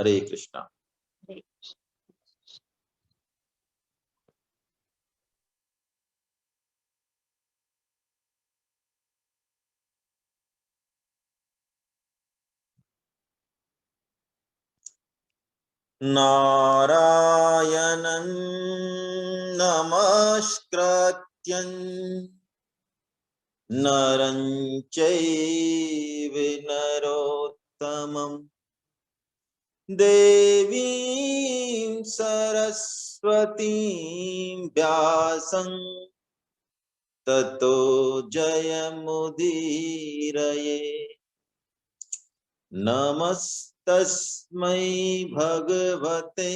हरे कृष्णा। नारायणं नमस्कृत्यं नरं चैव नरोत्तमं देवीं सरस्वतीं व्यासं ततो जयमुदीरये। नमस्तस्मै भगवते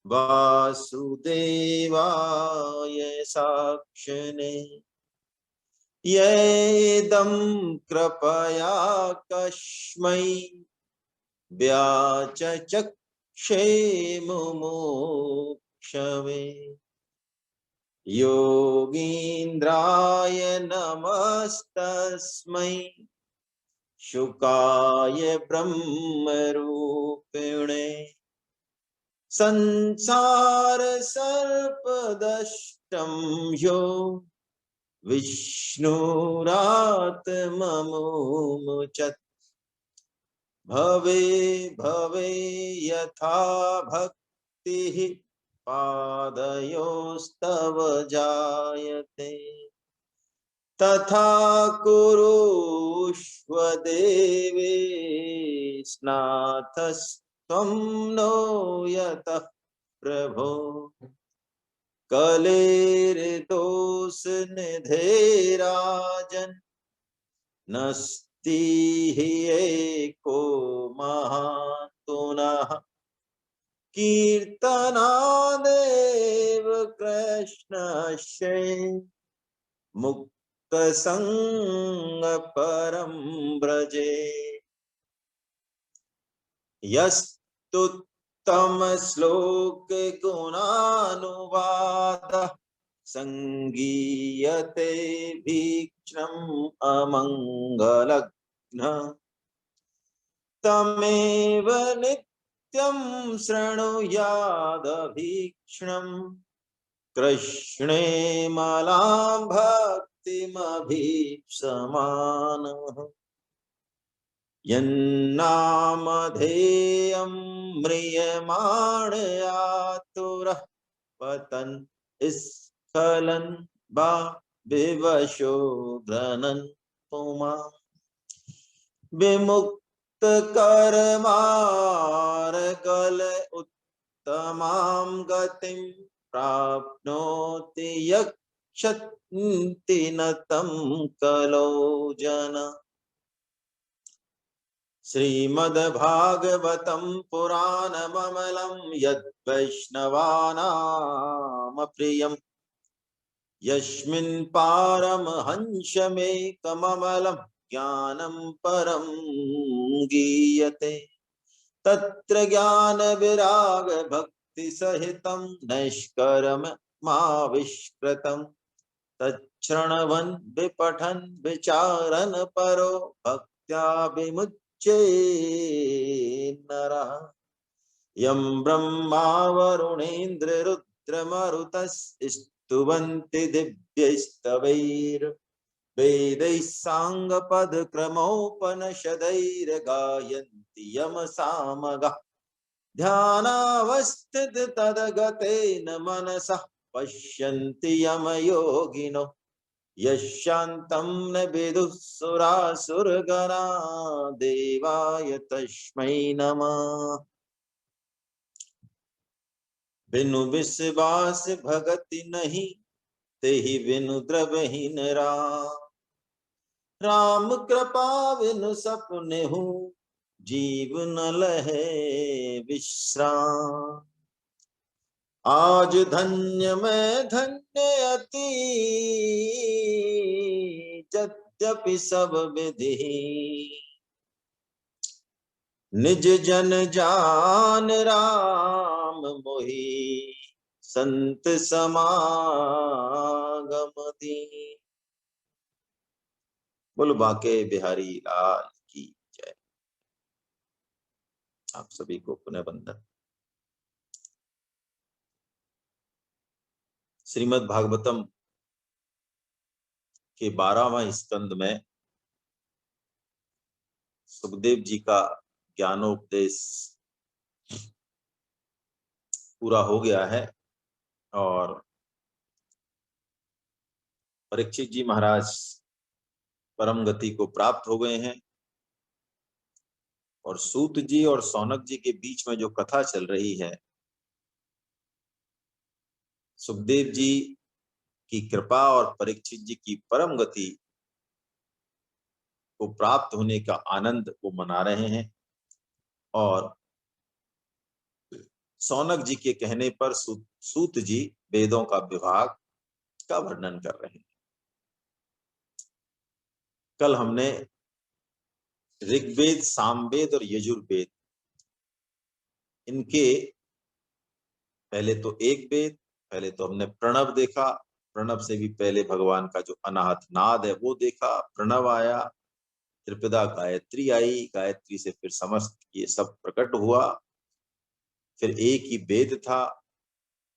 वासुदेवाय साक्षिणे येदं कृपया कस्मै व्याचचक्षे मुमुक्षवे। योगीन्द्राय नमस्तस्मै शुकाय ब्रह्मरूपिणे संसार सर्पदष्टं यो विष्णुरात्ममुचत् भवे भवे यथा भक्तिः पादयोस्तव जायते तथा कुरुष्व देवेशनाथस्त्वं नो यतः प्रभो कलेर्दोषनिधे राजन् नस्ति हि एको महात्मनः कीर्तनादेव कृष्णस्य मुक्तसंग परं व्रजे यस्तुत्तम श्लोक गुणानुवादः संगीयते भीक्ष्णम् अमंगलघ्न तमेव नित्यं शृणुयादभीक्ष्णम् कृष्णे मलां भक्तिमभीप्समानः यन्नामधेयं म्रियमाणयातुरः पतन् स्खलन् वा विवशो घ्नन् पुमान् विमुक्तकर्मार्गल उत्तमां गतिं प्राप्नोति यक्षन्ति न तं कलो जन। श्रीमद्भागवतं पुराणममलं यद्वैष्णवानां प्रियं यस्मिन् पारमहंसमेकममलं ज्ञानं परं गीयते तत्र ज्ञानविराग भक्ति सहितं नैष्कर्म्यमाविष्कृतं तच्छृण्वन् विपठन् विचारन् परो भक्त्या विमुच्येत् नरः। यं ब्रह्मा वरुणेन्द्र रुद्रमरुतस्तुवन्ति दिव्यैस्तवैर्वेदैः साङ्गपदक्रमोपनिषदैर्गायन्ति यम सामगाः ध्यानावस्थिततद्गतेन मनसः पश्यन्ति यमयोगिनो यशान्तं न विदुः सुरासुरगणा देवाय तस्मै नमः। बिनु विश्वास भगति नहीं तेहि बिनु द्रवहीन राम कृपा बिनु सपने हूँ जीव न लहे विश्राम। आज धन्य मैं धन्य अति यद्यपि सब विधि निज जन जान राम मोहि संत समागम दी। बोल बाके बिहारी लाल की जय। आप सभी को पुनः वंदन। श्रीमद् भागवतम के 12वां स्कंद में सुखदेव जी का ज्ञानोपदेश पूरा हो गया है और परीक्षित जी महाराज परम गति को प्राप्त हो गए हैं और सूत जी और सौनक जी के बीच में जो कथा चल रही है, सुखदेव जी की कृपा और परीक्षित जी की परम गति को प्राप्त होने का आनंद वो मना रहे हैं और सौनक जी के कहने पर सूत जी वेदों का विभाग का वर्णन कर रहे हैं। कल हमने ऋग्वेद, सामवेद और यजुर्वेद, इनके पहले तो एक वेद, पहले तो हमने प्रणव देखा, प्रणव से भी पहले भगवान का जो अनाहत नाद है वो देखा, प्रणव आया, त्रिपदा गायत्री आई, गायत्री से फिर समस्त ये सब प्रकट हुआ, फिर एक ही वेद था,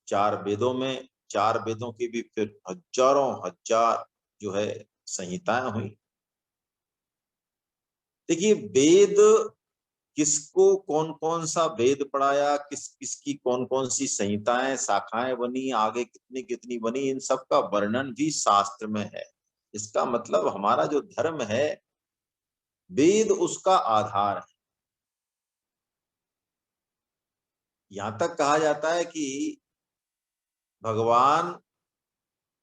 4 वेदों में, 4 वेदों की भी फिर हजारों हजार जो है संहिताएं हुई। देखिए, वेद किसको कौन कौन सा वेद पढ़ाया, किसकी कौन कौन सी संहिताएं, शाखाएं बनी, आगे कितनी कितनी बनी, इन सब का वर्णन भी शास्त्र में है। इसका मतलब हमारा जो धर्म है, वेद उसका आधार है। यहां तक कहा जाता है कि भगवान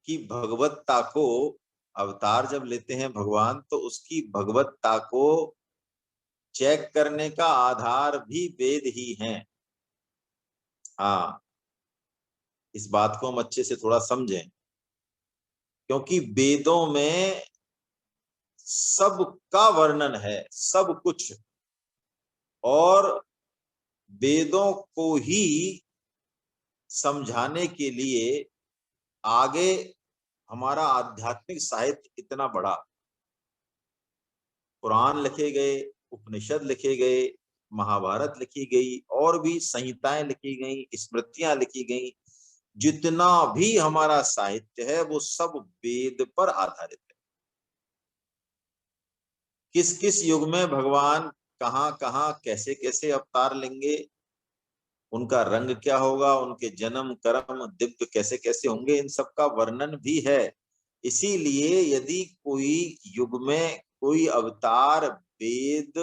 की भगवत्ता को, अवतार जब लेते हैं भगवान, तो उसकी भगवत्ता को चेक करने का आधार भी वेद ही है। हाँ, इस बात को हम अच्छे से थोड़ा समझें, क्योंकि वेदों में सबका वर्णन है, सब कुछ, और वेदों को ही समझाने के लिए आगे हमारा आध्यात्मिक साहित्य इतना बड़ा, पुराण लिखे गए, उपनिषद लिखे गए, महाभारत लिखी गई, और भी संहिताएं लिखी गई, स्मृतियां लिखी गई, जितना भी हमारा साहित्य है वो सब वेद पर आधारित है। किस किस युग में भगवान कहाँ कहाँ कैसे कैसे अवतार लेंगे, उनका रंग क्या होगा, उनके जन्म कर्म दिव्य कैसे कैसे होंगे, इन सब का वर्णन भी है। इसीलिए यदि कोई युग में कोई अवतार वेद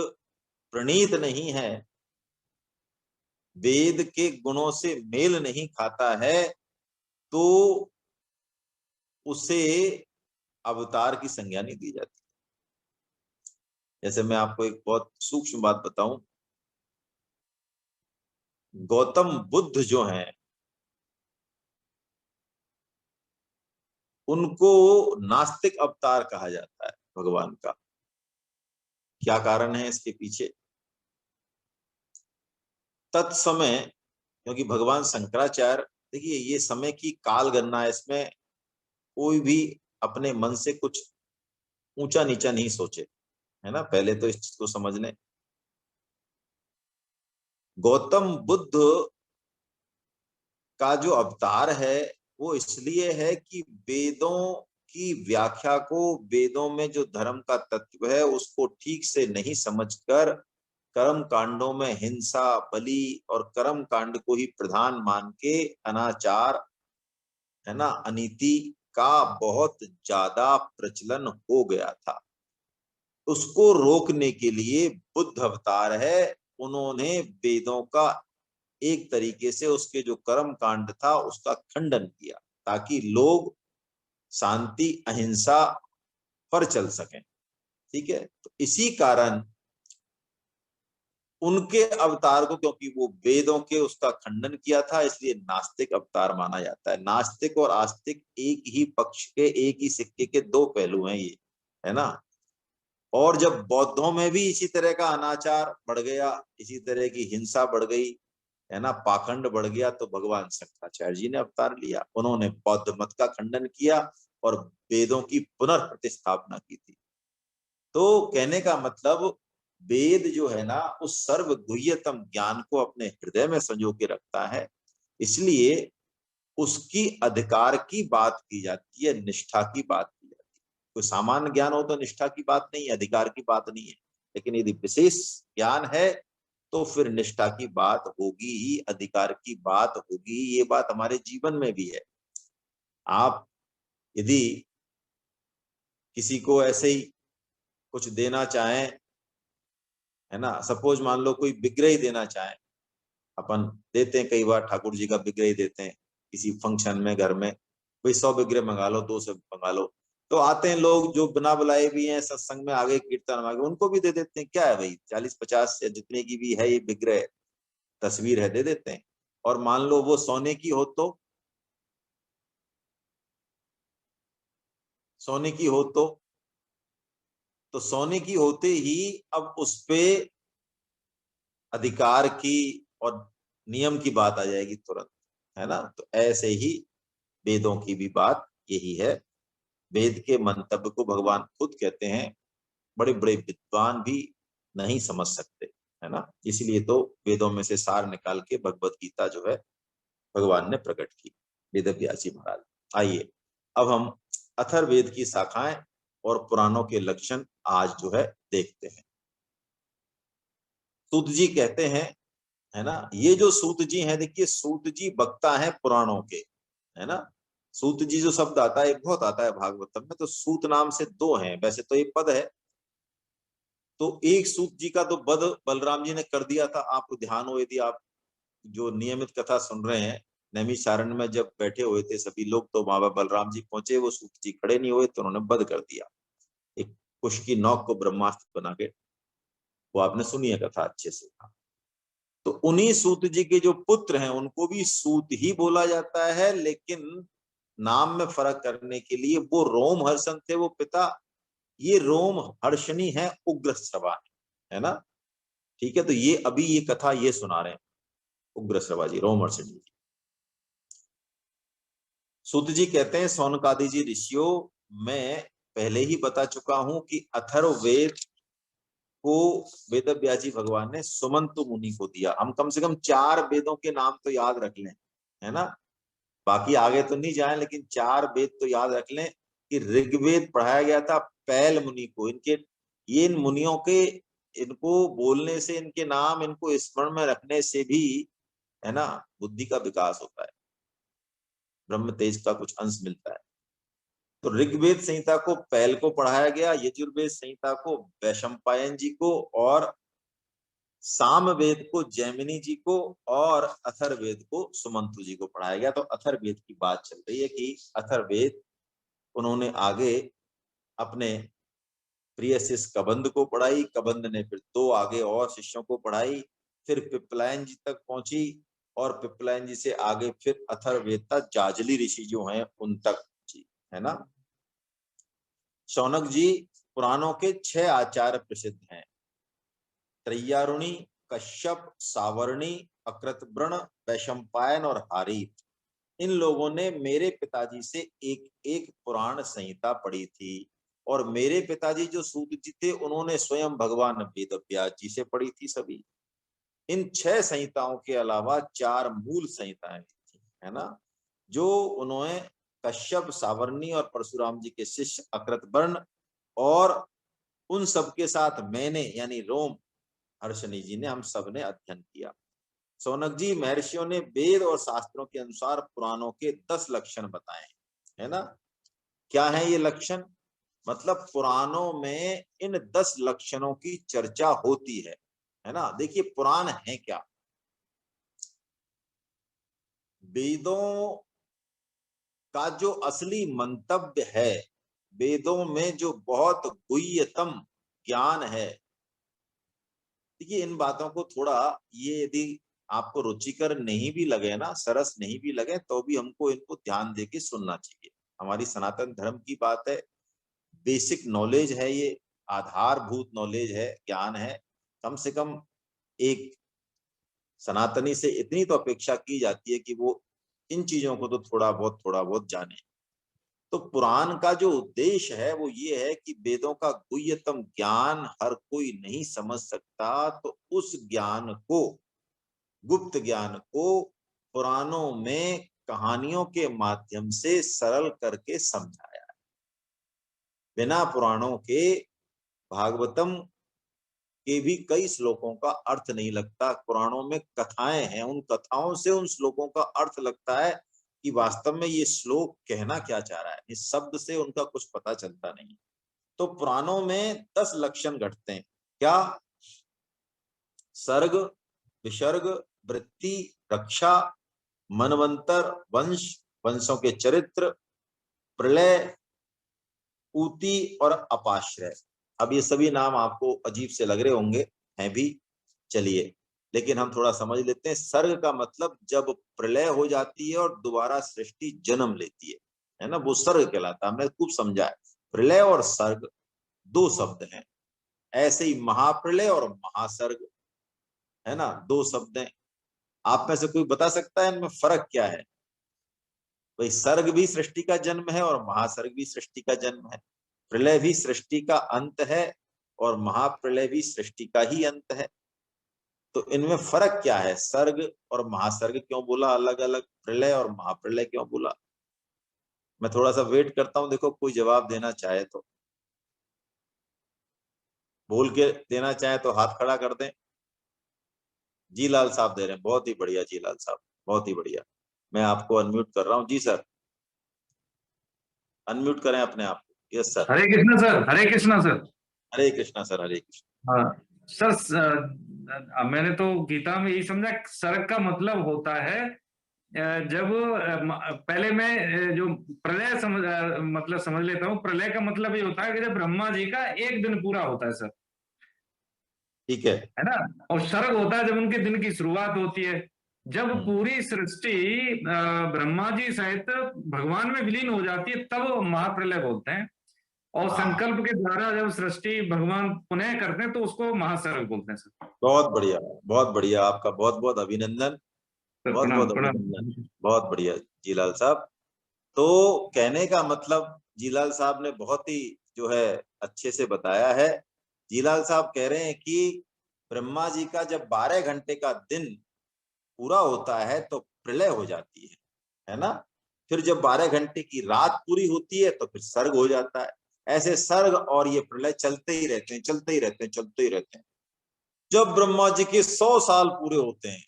प्रणीत नहीं है, वेद के गुणों से मेल नहीं खाता है, तो उसे अवतार की संज्ञा नहीं दी जाती। जैसे मैं आपको एक बहुत सूक्ष्म बात बताऊं, गौतम बुद्ध जो हैं, उनको नास्तिक अवतार कहा जाता है भगवान का। क्या कारण है इसके पीछे? तत्समय, क्योंकि भगवान शंकराचार्य, देखिए ये समय की काल गणना है, इसमें कोई भी अपने मन से कुछ ऊंचा नीचा नहीं सोचे, है ना, पहले तो इस चीज को समझ लें। गौतम बुद्ध का जो अवतार है वो इसलिए है कि वेदों की व्याख्या को, वेदों में जो धर्म का तत्व है उसको ठीक से नहीं समझकर कर्म कांडों में हिंसा, बलि और कर्म कांड को ही प्रधान मान के अनाचार, है ना, अनीति का बहुत ज्यादा प्रचलन हो गया था। उसको रोकने के लिए बुद्ध अवतार है, उन्होंने वेदों का एक तरीके से उसके जो कर्म कांड था उसका खंडन किया, ताकि लोग शांति अहिंसा पर चल सकें। ठीक है, तो इसी कारण उनके अवतार को, क्योंकि वो वेदों के उसका खंडन किया था, इसलिए नास्तिक अवतार माना जाता है। नास्तिक और आस्तिक एक ही पक्ष के, एक ही सिक्के के 2 पहलू हैं ये, है ना। और जब बौद्धों में भी इसी तरह का अनाचार बढ़ गया, इसी तरह की हिंसा बढ़ गई, है ना, पाखंड बढ़ गया, तो भगवान शंकराचार्य जी ने अवतार लिया, उन्होंने बौद्ध मत का खंडन किया और वेदों की पुनर्प्रतिस्थापना की थी। तो कहने का मतलब, वेद जो है ना उस सर्व गुह्यतम ज्ञान को अपने हृदय में संजो के रखता है, इसलिए उसकी अधिकार की बात की जाती है, निष्ठा की बात की जाती है। कोई सामान्य ज्ञान हो तो निष्ठा की बात नहीं है, अधिकार की बात नहीं है, लेकिन यदि विशेष ज्ञान है तो फिर निष्ठा की बात होगी ही, अधिकार की बात होगी। ये बात हमारे जीवन में भी है। आप यदि किसी को ऐसे ही कुछ देना चाहें, है ना, सपोज मान लो कोई विग्रह ही देना चाहे, अपन देते हैं कई बार ठाकुर जी का विग्रह देते हैं किसी फंक्शन में, घर में भाई 100 विग्रह मंगा लो, 200 मंगा लो, तो आते हैं लोग जो बिना बुलाए भी हैं, सत्संग में आगे कीर्तन में आगे, उनको भी दे देते हैं। क्या है भाई, 40-50 या जितने की भी है ये विग्रह तस्वीर है, दे देते हैं। और मान लो वो सोने की हो सोने की हो तो सोने की होते ही अब उस पे अधिकार की और नियम की बात आ जाएगी तुरंत, है ना। तो ऐसे ही वेदों की भी बात यही है। वेद के मंतव्य को भगवान खुद कहते हैं, बड़े बड़े विद्वान भी नहीं समझ सकते, है ना। इसलिए तो वेदों में से सार निकाल के भगवत गीता जो है भगवान ने प्रकट की, वेद व्यासी महाराज। आइए अब हम अथर्ववेद की शाखाएं और पुराणों के लक्षण आज जो है देखते हैं। सूत जी कहते हैं, है ना, ये जो सूत जी हैं, देखिए सूत जी वक्ता है पुराणों के, है ना। सूत जी जो शब्द आता है बहुत आता है भागवतम में, तो सूत नाम से दो हैं, वैसे तो एक पद है। तो एक सूत जी का तो वध बलराम जी ने कर दिया था, आपको ध्यान हो यदि आप जो नियमित कथा सुन रहे हैं, नैमिषारण्य में जब बैठे हुए थे सभी लोग, तो बाबा बलराम जी पहुंचे, वो सूत जी खड़े नहीं हुए तो उन्होंने वध कर दिया, एक कुश की नौक को ब्रह्मास्त्र बना के। वो आपने सुनी है कथा अच्छे से। तो उन्हीं सूत जी के जो पुत्र हैं उनको भी सूत ही बोला जाता है, लेकिन नाम में फर्क करने के लिए, वो रोम हर्षण थे वो पिता, ये रोम हर्षणी है उग्र श्रवा, है ना। ठीक है, तो ये अभी ये कथा ये सुना रहे हैं उग्र श्रवा जी, रोम हर्षणी जी। सूत जी कहते हैं, सौनकादि जी ऋषियों, मैं पहले ही बता चुका हूं कि अथर्ववेद को वेद व्यास जी भगवान ने सुमंतु मुनि को दिया। हम कम से कम 4 वेदों के नाम तो याद रख लें, है ना। बाकी आगे तो नहीं जाए, लेकिन 4 वेद तो याद रख लें कि ऋग्वेद पढ़ाया गया था पैल मुनि को। इनके ये इन मुनियों के, इनको बोलने से, इनके नाम इनको स्मरण में रखने से भी, है ना, बुद्धि का विकास होता है, ब्रह्म तेज का कुछ अंश मिलता है। तो ऋग्वेद संहिता को पैल को पढ़ाया गया, यजुर्वेद संहिता को वैशंपायन जी को, और सामवेद को जैमिनी जी को, और अथर्ववेद को सुमंतु जी को पढ़ाया गया। तो अथर्ववेद की बात चल रही है कि अथर्ववेद उन्होंने आगे अपने प्रिय शिष्य कबंध को पढ़ाई, कबंध ने फिर 2 आगे और शिष्यों को पढ़ाई, फिर पिपलायन जी तक पहुंची, और पिपलायन जी से आगे फिर अथर्ववेदता जाजली ऋषि जो हैं उन तक पहुंची, है ना। शौनक जी पुराणों के 6 आचार्य प्रसिद्ध हैं, त्रैयारुणी, कश्यप, सावर्णी, अकृतवर्ण, वैशंपायन और हारीत। इन लोगों ने मेरे पिताजी से एक एक पुराण संहिता पढ़ी थी, और मेरे पिताजी जो सूत जी थे उन्होंने स्वयं भगवान वेद व्यास जी से पढ़ी थी सभी। इन 6 संहिताओं के अलावा 4 मूल संहिताएं थी, है ना, जो उन्होंने कश्यप, सावर्णी और परशुराम जी के शिष्य अकृतवर्ण, और उन सबके साथ मैंने यानी रोम हर्षणी जी ने, हम सब ने अध्ययन किया। सौनक जी, महर्षियों ने वेद और शास्त्रों के अनुसार पुराणों के 10 लक्षण बताए, है ना। क्या है ये लक्षण, मतलब पुराणों में इन 10 लक्षणों की चर्चा होती है ना। देखिए पुराण है क्या, वेदों का जो असली मंतव्य है, वेदों में जो बहुत गुह्यतम ज्ञान है। देखिए इन बातों को थोड़ा, ये यदि आपको रुचिकर नहीं भी लगे ना, सरस नहीं भी लगे, तो भी हमको इनको ध्यान देके सुनना चाहिए। हमारी सनातन धर्म की बात है, बेसिक नॉलेज है ये, आधारभूत नॉलेज है, ज्ञान है। कम से कम एक सनातनी से इतनी तो अपेक्षा की जाती है कि वो इन चीजों को तो थोड़ा बहुत जाने। तो पुराण का जो उद्देश्य है वो ये है कि वेदों का गुह्यतम ज्ञान हर कोई नहीं समझ सकता, तो उस ज्ञान को, गुप्त ज्ञान को पुराणों में कहानियों के माध्यम से सरल करके समझाया। बिना पुराणों के भागवतम के भी कई श्लोकों का अर्थ नहीं लगता। पुराणों में कथाएं हैं, उन कथाओं से उन श्लोकों का अर्थ लगता है कि वास्तव में ये श्लोक कहना क्या चाह रहा है। इस शब्द से उनका कुछ पता चलता नहीं। तो पुराणों में 10 लक्षण घटते हैं। क्या? सर्ग, विसर्ग, वृत्ति, रक्षा, मनवंतर, वंश, वंशों के चरित्र, प्रलय, ऊती और अपाश्रय। अब ये सभी नाम आपको अजीब से लग रहे होंगे, हैं भी, चलिए लेकिन हम थोड़ा समझ लेते हैं। सर्ग का मतलब जब प्रलय हो जाती है और दोबारा सृष्टि जन्म लेती है ना, वो सर्ग कहलाता है। हमने खूब समझा है, प्रलय और सर्ग दो शब्द हैं। ऐसे ही महाप्रलय और महासर्ग, है ना, दो शब्द हैं। आप में से कोई बता सकता है इनमें फर्क क्या है? भाई सर्ग भी सृष्टि का जन्म है और महासर्ग भी सृष्टि का जन्म है। प्रलय भी सृष्टि का अंत है और महाप्रलय भी सृष्टि का ही अंत है। तो इनमें फर्क क्या है? सर्ग और महासर्ग क्यों बोला अलग अलग, प्रलय और महाप्रलय क्यों बोला? मैं थोड़ा सा वेट करता हूं, देखो कोई जवाब देना चाहे तो, बोल के देना चाहे तो हाथ खड़ा कर दें। जी लाल साहब दे रहे हैं, बहुत ही बढ़िया जी लाल साहब, बहुत ही बढ़िया। मैं आपको अनम्यूट कर रहा हूँ। जी सर, अनम्यूट करें अपने आप को। Yes sir. Hare Krishna sir, Hare Krishna sir. Hare Krishna sir, Hare Krishna. हाँ सर, मैंने तो गीता में यही समझा, सर्ग का मतलब होता है जब पहले मैं जो प्रलय मतलब समझ लेता हूँ। प्रलय का मतलब ये होता है कि जब ब्रह्मा जी का एक दिन पूरा होता है सर, ठीक है। है ना। और सर्ग होता है जब उनके दिन की शुरुआत होती है, जब हम्म। पूरी सृष्टि ब्रह्मा जी सहित भगवान में विलीन हो जाती है, तब महाप्रलय बोलते हैं। और हाँ, संकल्प के द्वारा जब सृष्टि भगवान पुनः करते हैं तो उसको महासर्ग बोलते हैं सर। बहुत बढ़िया, बहुत बढ़िया, आपका बहुत बहुत अभिनंदन, सर बहुत प्रणाम बहुत प्रणाम। अभिनंदन। बहुत बढ़िया जीलाल साहब। तो कहने का मतलब जीलाल साहब ने बहुत ही जो है अच्छे से बताया है। जीलाल साहब कह रहे हैं कि ब्रह्मा जी का जब 12 घंटे का दिन पूरा होता है तो प्रलय हो जाती है ना। फिर जब 12 घंटे की रात पूरी होती है तो फिर सर्ग हो जाता है। ऐसे सर्ग और ये प्रलय चलते ही रहते हैं, चलते ही रहते हैं, चलते ही रहते हैं। जब ब्रह्मा जी के 100 साल पूरे होते हैं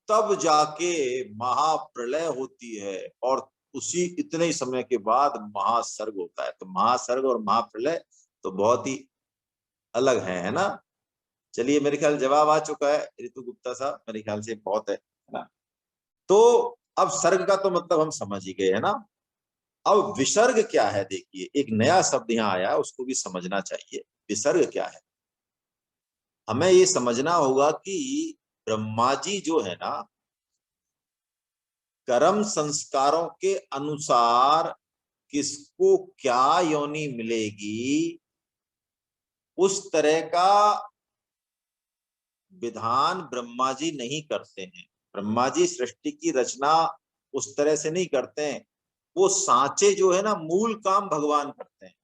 तब जाके महाप्रलय होती है, और उसी इतने ही समय के बाद महासर्ग होता है। तो महासर्ग और महाप्रलय तो बहुत ही अलग है ना। चलिए, मेरे ख्याल जवाब आ चुका है ऋतु गुप्ता साहब, मेरे ख्याल से बहुत है ना। तो अब सर्ग का तो मतलब हम समझ ही गए, है ना। अब विसर्ग क्या है? देखिए, एक नया शब्द यहाँ आया है, उसको भी समझना चाहिए। विसर्ग क्या है? हमें ये समझना होगा कि ब्रह्मा जी जो है ना, कर्म संस्कारों के अनुसार किसको क्या योनि मिलेगी, उस तरह का विधान ब्रह्मा जी नहीं करते हैं। ब्रह्मा जी सृष्टि की रचना उस तरह से नहीं करते हैं। वो सांचे जो है ना, मूल काम भगवान करते हैं।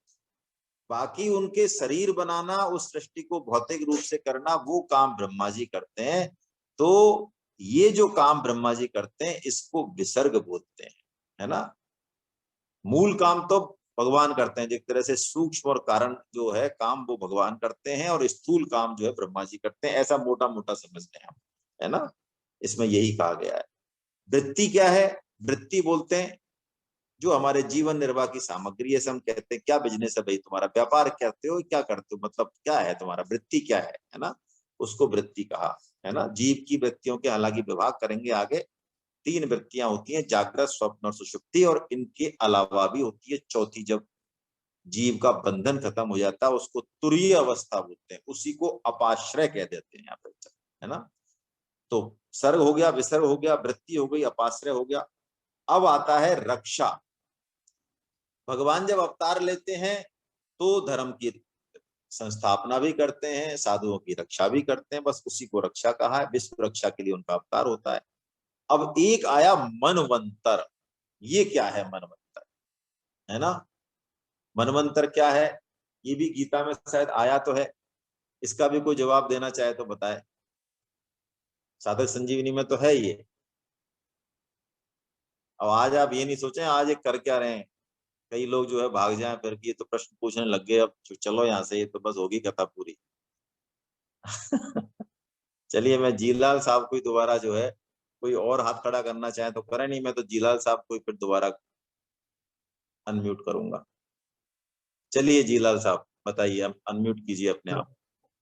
बाकी उनके शरीर बनाना, उस सृष्टि को भौतिक रूप से करना, वो काम ब्रह्मा जी करते हैं। तो ये जो काम ब्रह्मा जी करते हैं इसको विसर्ग बोलते हैं, है ना। मूल काम तो भगवान करते हैं, एक तरह से सूक्ष्म और कारण जो है काम वो भगवान करते हैं, और स्थूल काम जो है ब्रह्मा जी करते हैं। ऐसा मोटा मोटा समझ लें हम, है ना। इसमें यही कहा गया है। वृत्ति क्या है? वृत्ति बोलते हैं जो हमारे जीवन निर्वाह की सामग्री है। हम कहते हैं क्या बिजनेस है भाई तुम्हारा, व्यापार करते हो, क्या करते हो, मतलब क्या है तुम्हारा, वृत्ति क्या है ना। उसको वृत्ति कहा, है ना। जीव की वृत्तियों के हालांकि विभाग करेंगे आगे। 3 वृत्तियां होती हैं, जागृत, स्वप्न और सुषुप्ति, और इनके अलावा भी होती है चौथी। जब जीव का बंधन खत्म हो जाता है उसको तुरीय अवस्था बोलते हैं, उसी को अपाश्रय कह देते हैं यहाँ पे, है ना। तो सर्ग हो गया, विसर्ग हो गया, वृत्ति हो गई, अपाश्रय हो गया। अब आता है रक्षा। भगवान जब अवतार लेते हैं तो धर्म की संस्थापना भी करते हैं, साधुओं की रक्षा भी करते हैं, बस उसी को रक्षा कहा है। विश्व रक्षा के लिए उनका अवतार होता है। अब एक आया मनवंतर। ये क्या है मनवंतर? है ना। मनवंतर क्या है, ये भी गीता में शायद आया तो है, इसका भी कोई जवाब देना चाहे तो बताए। साधक संजीवनी में तो है ये। अब आज आप ये नहीं सोचें आज ये कर क्या रहे हैं, कई लोग जो है भाग जाएं फिर कि ये तो प्रश्न पूछने लग गए, अब चलो यहाँ से, ये तो बस होगी कथा पूरी। चलिए, मैं जीलाल साहब को दोबारा जो है, कोई और हाथ खड़ा करना चाहे तो करें, नहीं मैं तो जीलाल साहब को फिर दोबारा अनम्यूट करूंगा। चलिए जीलाल साहब बताइए, आप अनम्यूट कीजिए अपने आप।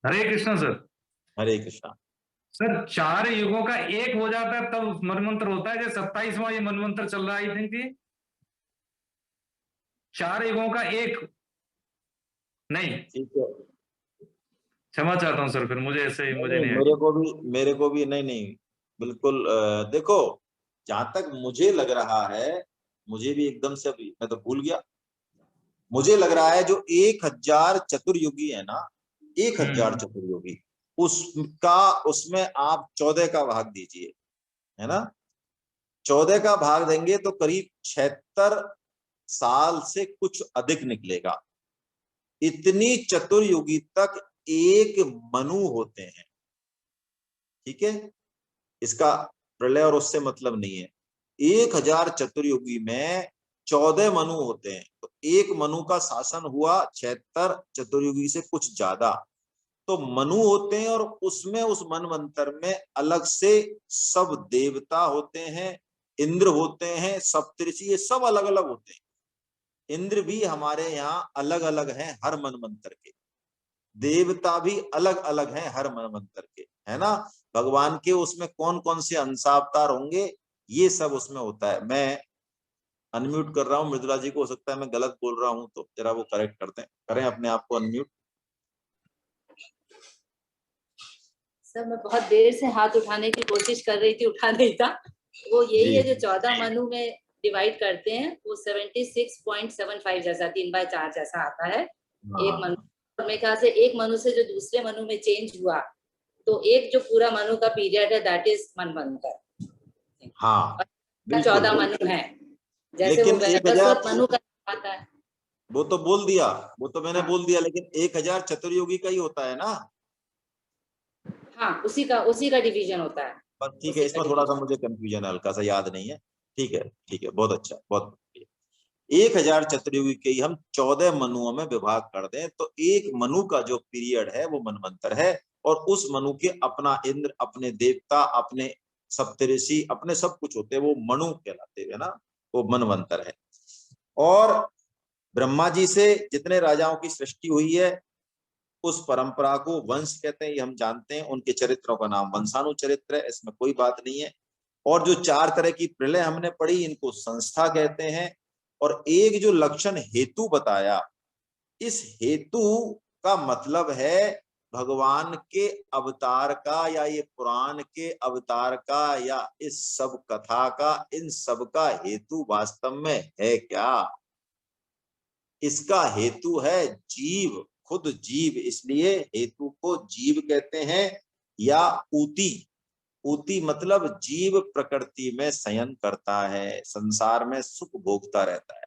हरे कृष्णा सर। हरे कृष्णा। सर 4 युगों का एक हो जाता है तब मनमंत्र होता है, जो 27वां ये मनमंत्र चल रहा है, आई थिंक ये 4 युगों का एक नहीं, ठीक है। क्षमा चाहता हूं सर, फिर मुझे ऐसे नहीं मुझे नहीं, नहीं मेरे को भी नहीं नहीं, बिल्कुल देखो, जहां तक मुझे लग रहा है, मुझे भी एकदम से अभी मैं तो भूल गया, मुझे लग रहा है जो 1000 चतुर्युगी है ना, 1000 आया। चतुर्युगी, उसका उसमें आप 14 का भाग दीजिए, है ना। 14 का भाग देंगे तो करीब 76 साल से कुछ अधिक निकलेगा। इतनी चतुर्युगी तक एक मनु होते हैं, ठीक है। इसका प्रलय और उससे मतलब नहीं है। 1000 चतुर्युगी में 14 मनु होते हैं, तो एक मनु का शासन हुआ 76 चतुर्युगी से कुछ ज्यादा। तो मनु होते हैं और उसमें उस मनवंतर में अलग से सब देवता होते हैं, इंद्र होते हैं, सप्तऋषि, ये सब अलग अलग होते हैं। इंद्र भी हमारे यहाँ अलग अलग हैं हर मनवंतर के, देवता भी अलग अलग हैं हर मनवंतर के, है ना। भगवान के उसमें कौन कौन से अंशावतार होंगे, ये सब उसमें होता है। मैं अनम्यूट कर रहा हूँ मृदुला जी को, हो सकता है मैं गलत बोल रहा हूँ तो जरा वो करेक्ट करते हैं, करें अपने आप को अनम्यूट। सर मैं बहुत देर से हाथ उठाने की कोशिश कर रही थी, उठा नहीं था। वो यही है जो 14 मनु में डिवाइड करते हैं, वो 76.75 जैसा 3/4 जैसा आता है एक मनु। और मेरे ख्याल से एक मनु से जो दूसरे मनु में चेंज हुआ, तो एक जो पूरा मनु का पीरियड है दैट इज मनवंतर। हाँ 14 मनु है, जैसे वो लेकिन 1000, मनु का आता है। वो तो बोल दिया, वो तो मैंने हाँ। बोल दिया, लेकिन 1000 चतुर्युगी का ही होता है ना। हाँ, उसी का डिवीजन होता है। बस ठीक है, इसमें थोड़ा सा मुझे कंफ्यूजन है, हल्का सा याद नहीं है। ठीक है ठीक है, बहुत अच्छा, बहुत बढ़िया। 1000 चतुर्युगी के ही हम 14 मनुओं में विभाग कर दें तो एक मनु का जो पीरियड है वो मनवंतर है, और उस मनु के अपना इंद्र, अपने देवता, अपने सप्तऋषि, अपने सब कुछ होते हैं, वो मनु कहलाते हैं ना, वो मनवंतर है। और ब्रह्मा जी से जितने राजाओं की सृष्टि हुई है, उस परंपरा को वंश कहते हैं, ये हम जानते हैं। उनके चरित्रों का नाम वंशानुचरित्र है, इसमें कोई बात नहीं है। और जो 4 तरह की प्रलय हमने पढ़ी, इनको संस्था कहते हैं। और एक जो लक्षण हेतु बताया, इस हेतु का मतलब है भगवान के अवतार का, या ये पुराण के अवतार का, या इस सब कथा का, इन सब का हेतु वास्तव में है क्या। इसका हेतु है जीव, खुद जीव, इसलिए हेतु को जीव कहते हैं। या ऊती, ऊती मतलब जीव प्रकृति में शयन करता है, संसार में सुख भोगता रहता है,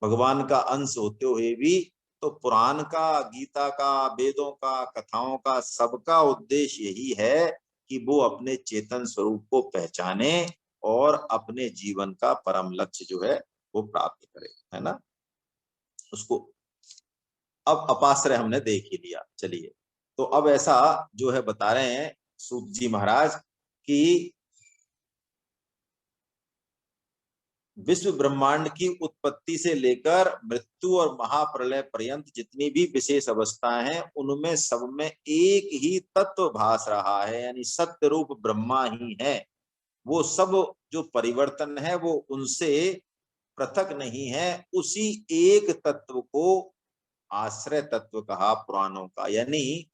भगवान का अंश होते हुए भी। तो पुराण का, गीता का, वेदों का, कथाओं का, सबका उद्देश्य यही है कि वो अपने चेतन स्वरूप को पहचाने और अपने जीवन का परम लक्ष्य जो है वो प्राप्त करे, है ना। उसको अब अपाश्रय हमने देख ही लिया। चलिए, तो अब ऐसा जो है बता रहे हैं सूत जी महाराज कि विश्व ब्रह्मांड की उत्पत्ति से लेकर मृत्यु और महाप्रलय पर्यंत जितनी भी विशेष अवस्थाएं हैं, उनमें सब में एक ही तत्व भास रहा है, यानी सत्य रूप ब्रह्मा ही है। वो सब जो परिवर्तन है वो उनसे पृथक नहीं है, उसी एक तत्व को आश्रय तत्व कहा पुराणों का। यानी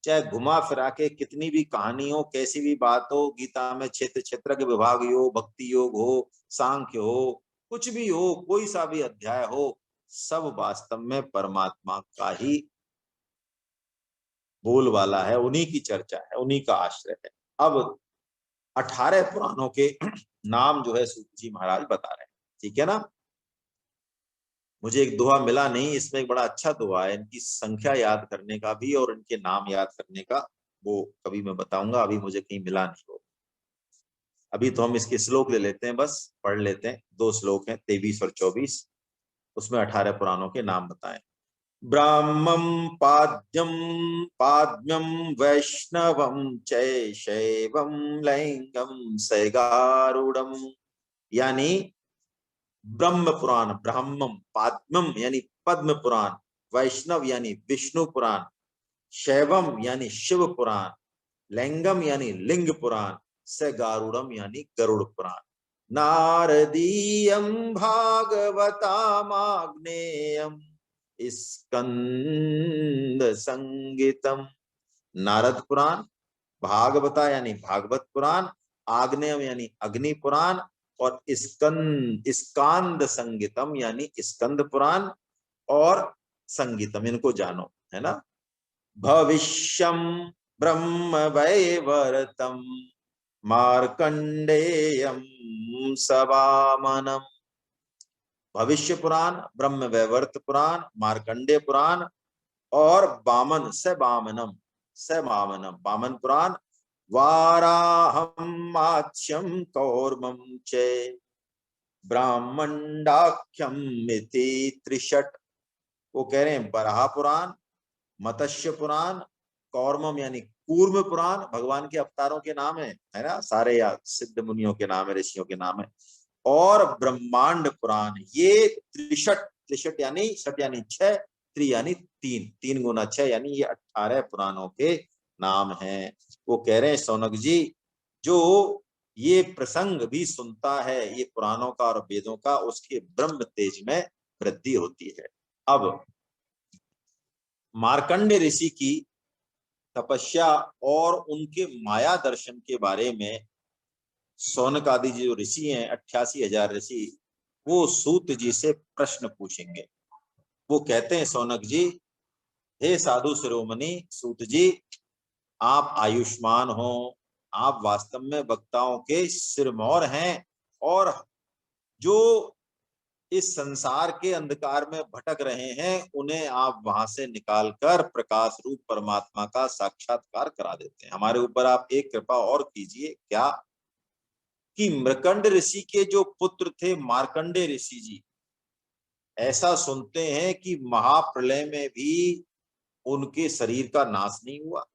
चाहे घुमा फिरा के कितनी भी कहानी हो, कैसी भी बात हो, गीता में क्षेत्र क्षेत्र के विभाग हो, भक्ति योग हो, सांख्य हो, कुछ भी हो, कोई सा भी अध्याय हो, सब वास्तव में परमात्मा का ही बोलवाला है, उन्हीं की चर्चा है, उन्हीं का आश्रय है। अब 18 पुराणों के नाम जो है सूत जी महाराज बता रहे हैं, ठीक है ना। मुझे एक दोहा मिला नहीं, इसमें एक बड़ा अच्छा दोहा है, इनकी संख्या याद करने का भी और इनके नाम याद करने का, वो कभी मैं बताऊंगा, अभी मुझे कहीं मिला नहीं हो। अभी तो हम इसके श्लोक ले लेते हैं, बस पढ़ लेते हैं। 2 श्लोक हैं, 23 और 24, उसमें 18 पुराणों के नाम बताएं। ब्राह्मं पाद्यं पाद्यं वैष्णवं च शैवं लैंगं सैगारूढ़ं, यानी ब्रह्म पुराण, ब्राह्मम, पाद्मम यानी पद्म पुराण, वैष्णव यानी विष्णु पुराण, शैवम यानी शिव पुराण, लैंगम यानी लिंग पुराण, स गारुड़म यानी गरुड़ पुराण। नारदीयम भागवतामाग्नेयम स्कंद संगीतम। नारद पुराण, भागवता यानी भागवत पुराण, आग्नेयम यानी अग्नि पुराण, और स्कांद संगीतम यानी स्कंद पुराण और संगीतम, इनको जानो, है ना। भविष्यम ब्रह्म वैवर्तम मार्कंडेयम सवामनम। भविष्य पुराण, ब्रह्म वैवर्त पुराण, मार्कंडेय पुराण और वामन स वामनम, स वामनम वामन पुराण, वाराहम मात्स्यम कौर्मम च ब्राह्मणाख्यम इति त्रिषट। वो कह रहे हैं बराह पुराण, मत्स्य पुराण, कौर्मम यानी कूर्म पुराण, भगवान के अवतारों के नाम है ना, सारे या सिद्ध मुनियों के नाम है, ऋषियों के नाम है, और ब्रह्मांड पुराण। ये त्रिषट, त्रिषट यानी षट यानी 6, त्रि यानी 3, 3 गुना 6 यानी ये 18 पुराणों के नाम हैं। वो कह रहे हैं सौनक जी, जो ये प्रसंग भी सुनता है ये पुराणों का और वेदों का, उसके ब्रह्म तेज में वृद्धि होती है। अब मार्कंडे ऋषि की तपस्या और उनके माया दर्शन के बारे में सौनक आदि जो ऋषि हैं, 88,000 ऋषि, वो सूत जी से प्रश्न पूछेंगे। वो कहते हैं सौनक जी, हे साधु शिरोमणि सूत जी, आप आयुष्मान हो, आप वास्तव में वक्ताओं के सिरमौर हैं, और जो इस संसार के अंधकार में भटक रहे हैं उन्हें आप वहां से निकालकर प्रकाश रूप परमात्मा का साक्षात्कार करा देते हैं। हमारे ऊपर आप एक कृपा और कीजिए, क्या कि मृकंड ऋषि के जो पुत्र थे मार्कंडे ऋषि जी, ऐसा सुनते हैं कि महाप्रलय में भी उनके शरीर का नाश नहीं हुआ।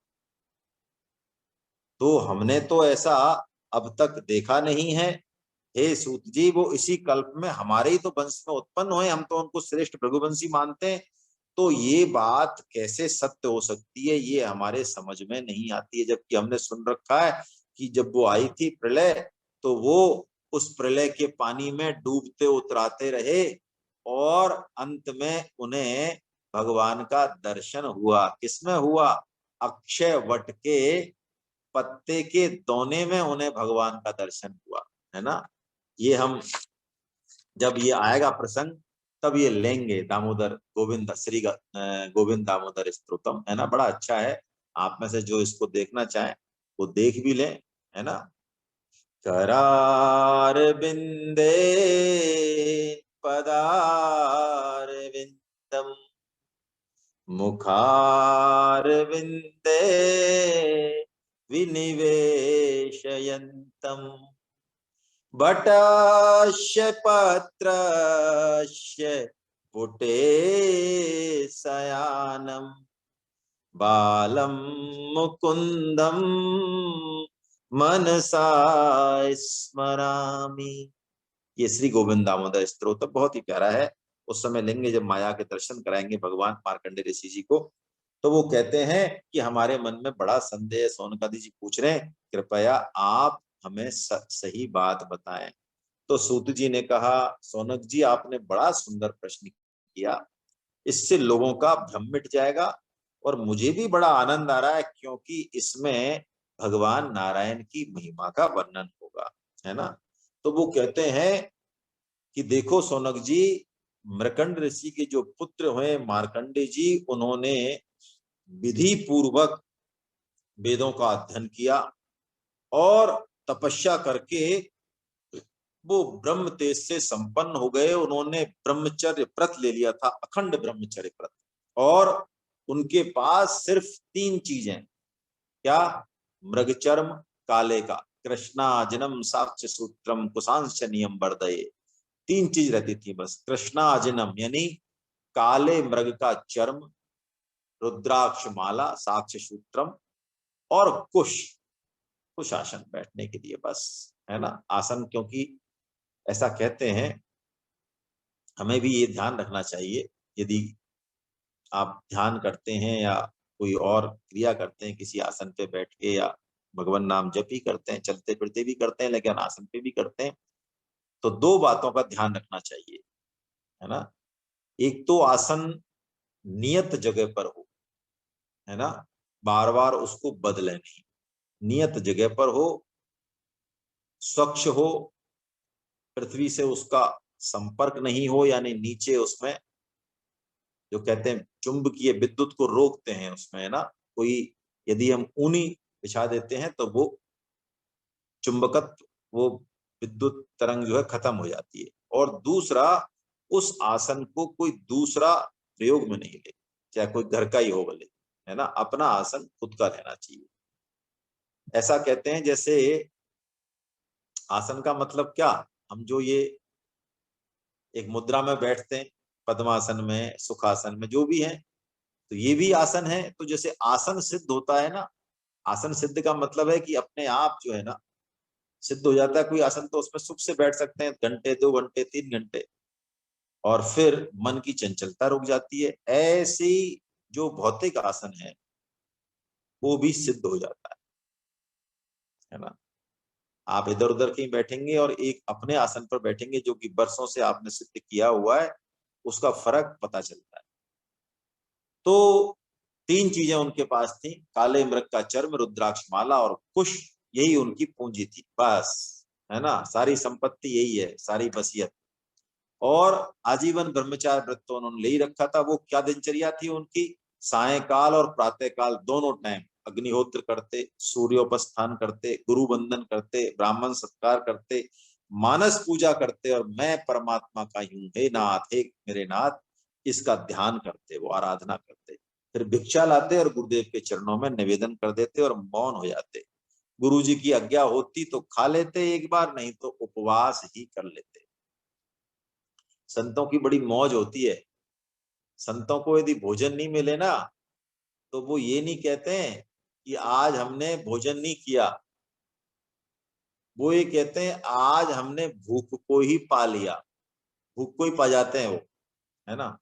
तो हमने तो ऐसा अब तक देखा नहीं है। हे सूत जी, वो इसी कल्प में हमारे ही तो वंश में उत्पन्न हुए, हम तो उनको श्रेष्ठ भृगुवंशी मानते हैं। तो ये बात कैसे सत्य हो सकती है, ये हमारे समझ में नहीं आती है। जबकि हमने सुन रखा है कि जब वो आई थी प्रलय, तो वो उस प्रलय के पानी में डूबते उतराते रहे और अंत में उन्हें भगवान का दर्शन हुआ। किसमें हुआ? अक्षय वट के पत्ते के दोने में उन्हें भगवान का दर्शन हुआ, है ना। ये हम जब ये आएगा प्रसंग तब ये लेंगे, दामोदर गोविंद श्री गोविंद दामोदर स्तोत्रम, है ना, बड़ा अच्छा है। आप में से जो इसको देखना चाहें वो देख भी लें, है ना। करार बिंदे पदार विंदम मुखार विंदे विनिवेशयन्तम बटाश्य पत्रश्य पुटे शयानम बालम मुकुंदम मनसा स्मरामि। ये श्री गोविंद दामोदर स्तोत्र बहुत ही प्यारा है। उस समय लेंगे जब माया के दर्शन कराएंगे भगवान मार्कंडे ऋषि जी को। तो वो कहते हैं कि हमारे मन में बड़ा संदेह है, सोनकादि जी पूछ रहे हैं, कृपया आप हमें सही बात बताएं। तो सूत जी ने कहा, सोनक जी आपने बड़ा सुंदर प्रश्न किया, इससे लोगों का भ्रम मिट जाएगा और मुझे भी बड़ा आनंद आ रहा है, क्योंकि इसमें भगवान नारायण की महिमा का वर्णन होगा, है ना। तो वो कहते हैं कि देखो सोनक जी, मृकंड ऋषि के जो पुत्र हुए मार्कंडे जी, उन्होंने विधि पूर्वक वेदों का अध्ययन किया और तपस्या करके वो ब्रह्म तेज से संपन्न हो गए। उन्होंने ब्रह्मचर्य व्रत ले लिया था, अखंड ब्रह्मचर्य व्रत। और उनके पास सिर्फ 3 चीजें, क्या? मृगचर्म काले का, कृष्णाजनम साक्ष्य सूत्रम कुशांशनियम वर्धये। 3 चीज रहती थी बस। कृष्णाजनम यानी काले मृग का चर्म, रुद्राक्ष माला साक्ष्य सूत्रम, और कुश आसन बैठने के लिए बस, है ना। आसन, क्योंकि ऐसा कहते हैं, हमें भी ये ध्यान रखना चाहिए, यदि आप ध्यान करते हैं या कोई और क्रिया करते हैं किसी आसन पे बैठ के, या भगवान नाम जप ही करते हैं, चलते फिरते भी करते हैं, लेकिन आसन पे भी करते हैं, तो 2 बातों का ध्यान रखना चाहिए, है ना। एक तो आसन नियत जगह पर हो, है ना, बार बार उसको बदले नहीं, नियत जगह पर हो, स्वच्छ हो, पृथ्वी से उसका संपर्क नहीं हो, यानी नीचे उसमें जो कहते हैं चुंबकीय विद्युत को रोकते हैं उसमें, है ना। कोई यदि हम ऊनी बिछा देते हैं तो वो चुंबकत्व, वो विद्युत तरंग जो है खत्म हो जाती है। और दूसरा, उस आसन को कोई दूसरा प्रयोग में नहीं ले, चाहे कोई घर का ही हो भले, है ना, अपना आसन खुद का रहना चाहिए। ऐसा कहते हैं जैसे आसन का मतलब क्या, हम जो ये एक मुद्रा में बैठते हैं, पद्मासन में, सुखासन में, जो भी है, तो ये भी आसन है। तो जैसे आसन सिद्ध होता है ना, आसन सिद्ध का मतलब है कि अपने आप जो है ना सिद्ध हो जाता है कोई आसन, तो उसमें सुख से बैठ सकते हैं घंटे, 2 घंटे, 3 घंटे, और फिर मन की चंचलता रुक जाती है। ऐसी जो भौतिक आसन है वो भी सिद्ध हो जाता है ना। आप इधर उधर कहीं बैठेंगे और एक अपने आसन पर बैठेंगे जो कि वर्षों से आपने सिद्ध किया हुआ है, उसका फर्क पता चलता है। तो 3 चीजें उनके पास थी, काले मृग का चर्म, रुद्राक्ष माला और कुश, यही उनकी पूंजी थी बस, है ना। सारी संपत्ति यही है, सारी वसीयत। और आजीवन ब्रह्मचार्य व्रत तो उन्होंने ले ही रखा था। वो क्या दिनचर्या थी उनकी? सायकाल और प्रातःकाल दोनों टाइम अग्निहोत्र करते, सूर्योपस्थान करते, गुरु वंदन करते, ब्राह्मण सत्कार करते, मानस पूजा करते, और मैं परमात्मा का हूं, हे नाथ, हे मेरे नाथ, इसका ध्यान करते, वो आराधना करते। फिर भिक्षा लाते और गुरुदेव के चरणों में निवेदन कर देते और मौन हो जाते। गुरु जी की आज्ञा होती तो खा लेते एक बार, नहीं तो उपवास ही कर लेते। संतों की बड़ी मौज होती है। संतों को यदि भोजन नहीं मिले ना, तो वो ये नहीं कहते हैं कि आज हमने भोजन नहीं किया, वो ये कहते हैं आज हमने भूख को ही पा लिया। भूख को ही पा जाते हैं वो, है ना।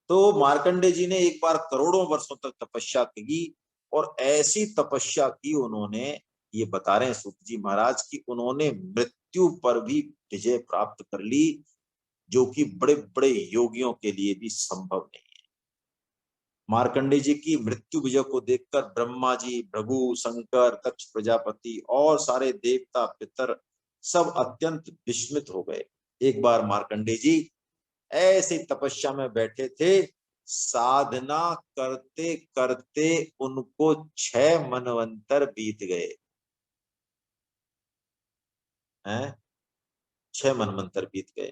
तो मार्कंडे जी ने एक बार करोड़ों वर्षों तक तपस्या की, और ऐसी तपस्या की उन्होंने, ये बता रहे हैं सूत जी महाराज की, उन्होंने मृत्यु पर भी विजय प्राप्त कर ली, जो कि बड़े बड़े योगियों के लिए भी संभव नहीं है। मार्कंडे जी की मृत्यु विजय को देखकर ब्रह्मा जी, भृगु, शंकर, दक्ष प्रजापति और सारे देवता पितर सब अत्यंत विस्मित हो गए। एक बार मार्कंडे जी ऐसे तपस्या में बैठे थे, साधना करते करते उनको 6 मनवंतर बीत गए हैं, 6 मनवंतर बीत गए।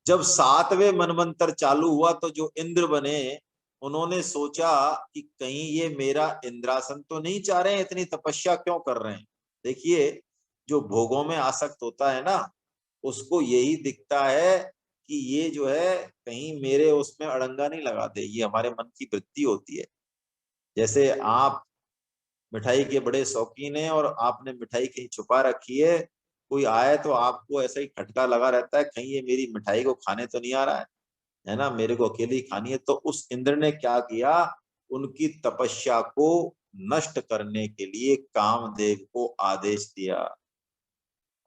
जब 7वें मनवंतर चालू हुआ तो जो इंद्र बने, उन्होंने सोचा कि कहीं ये मेरा इंद्रासन तो नहीं चाह रहे हैं, इतनी तपस्या क्यों कर रहे हैं। देखिए, जो भोगों में आसक्त होता है ना, उसको यही दिखता है कि ये जो है कहीं मेरे उसमें अड़ंगा नहीं लगा दे। ये हमारे मन की वृत्ति होती है। जैसे आप मिठाई के बड़े शौकीन हैं और आपने मिठाई कहीं छुपा रखी है, कोई आए तो आपको ऐसा ही खटका लगा रहता है, कहीं ये मेरी मिठाई को खाने तो नहीं आ रहा है ना, मेरे को अकेली खानी है। तो उस इंद्र ने क्या किया, उनकी तपस्या को नष्ट करने के लिए कामदेव को आदेश दिया।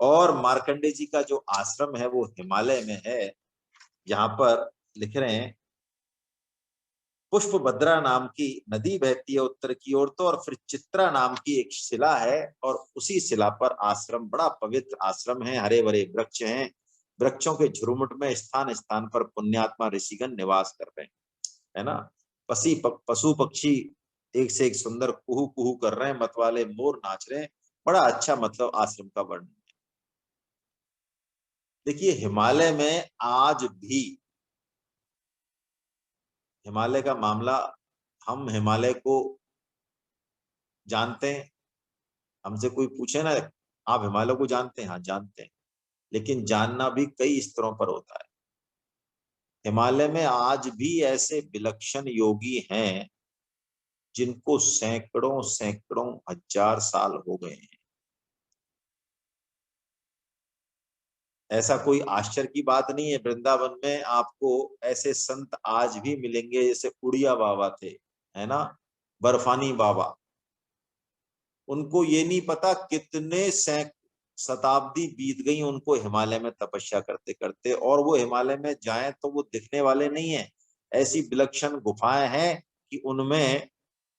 और मार्कंडे जी का जो आश्रम है वो हिमालय में है, जहां पर लिख रहे हैं पुष्पभद्रा नाम की नदी बहती है उत्तर की ओर, तो और फिर चित्रा नाम की एक शिला है, और उसी शिला पर आश्रम, बड़ा पवित्र आश्रम है, हरे भरे वृक्ष हैं, वृक्षों के झुरमुट में स्थान स्थान पर पुण्यात्मा ऋषिगण निवास कर रहे हैं, है ना। पशु पक्षी एक से एक सुंदर कुहू कुहू कर रहे हैं, मतवाले मोर नाच रहे हैं। बड़ा अच्छा मतलब आश्रम का वर्णन है। देखिए हिमालय में आज भी, हिमालय का मामला, हम हिमालय को जानते हैं। हमसे कोई पूछे ना आप हिमालय को जानते हैं, हाँ जानते हैं, लेकिन जानना भी कई स्तरों पर होता है। हिमालय में आज भी ऐसे विलक्षण योगी हैं जिनको सैकड़ों सैकड़ों हजार साल हो गए हैं। ऐसा कोई आश्चर्य की बात नहीं है। वृंदावन में आपको ऐसे संत आज भी मिलेंगे, जैसे उड़िया बाबा थे, है ना, बर्फानी बाबा। उनको ये नहीं पता कितने शताब्दी बीत गई उनको हिमालय में तपस्या करते करते, और वो हिमालय में जाएं तो वो दिखने वाले नहीं है। ऐसी विलक्षण गुफाएं हैं कि उनमें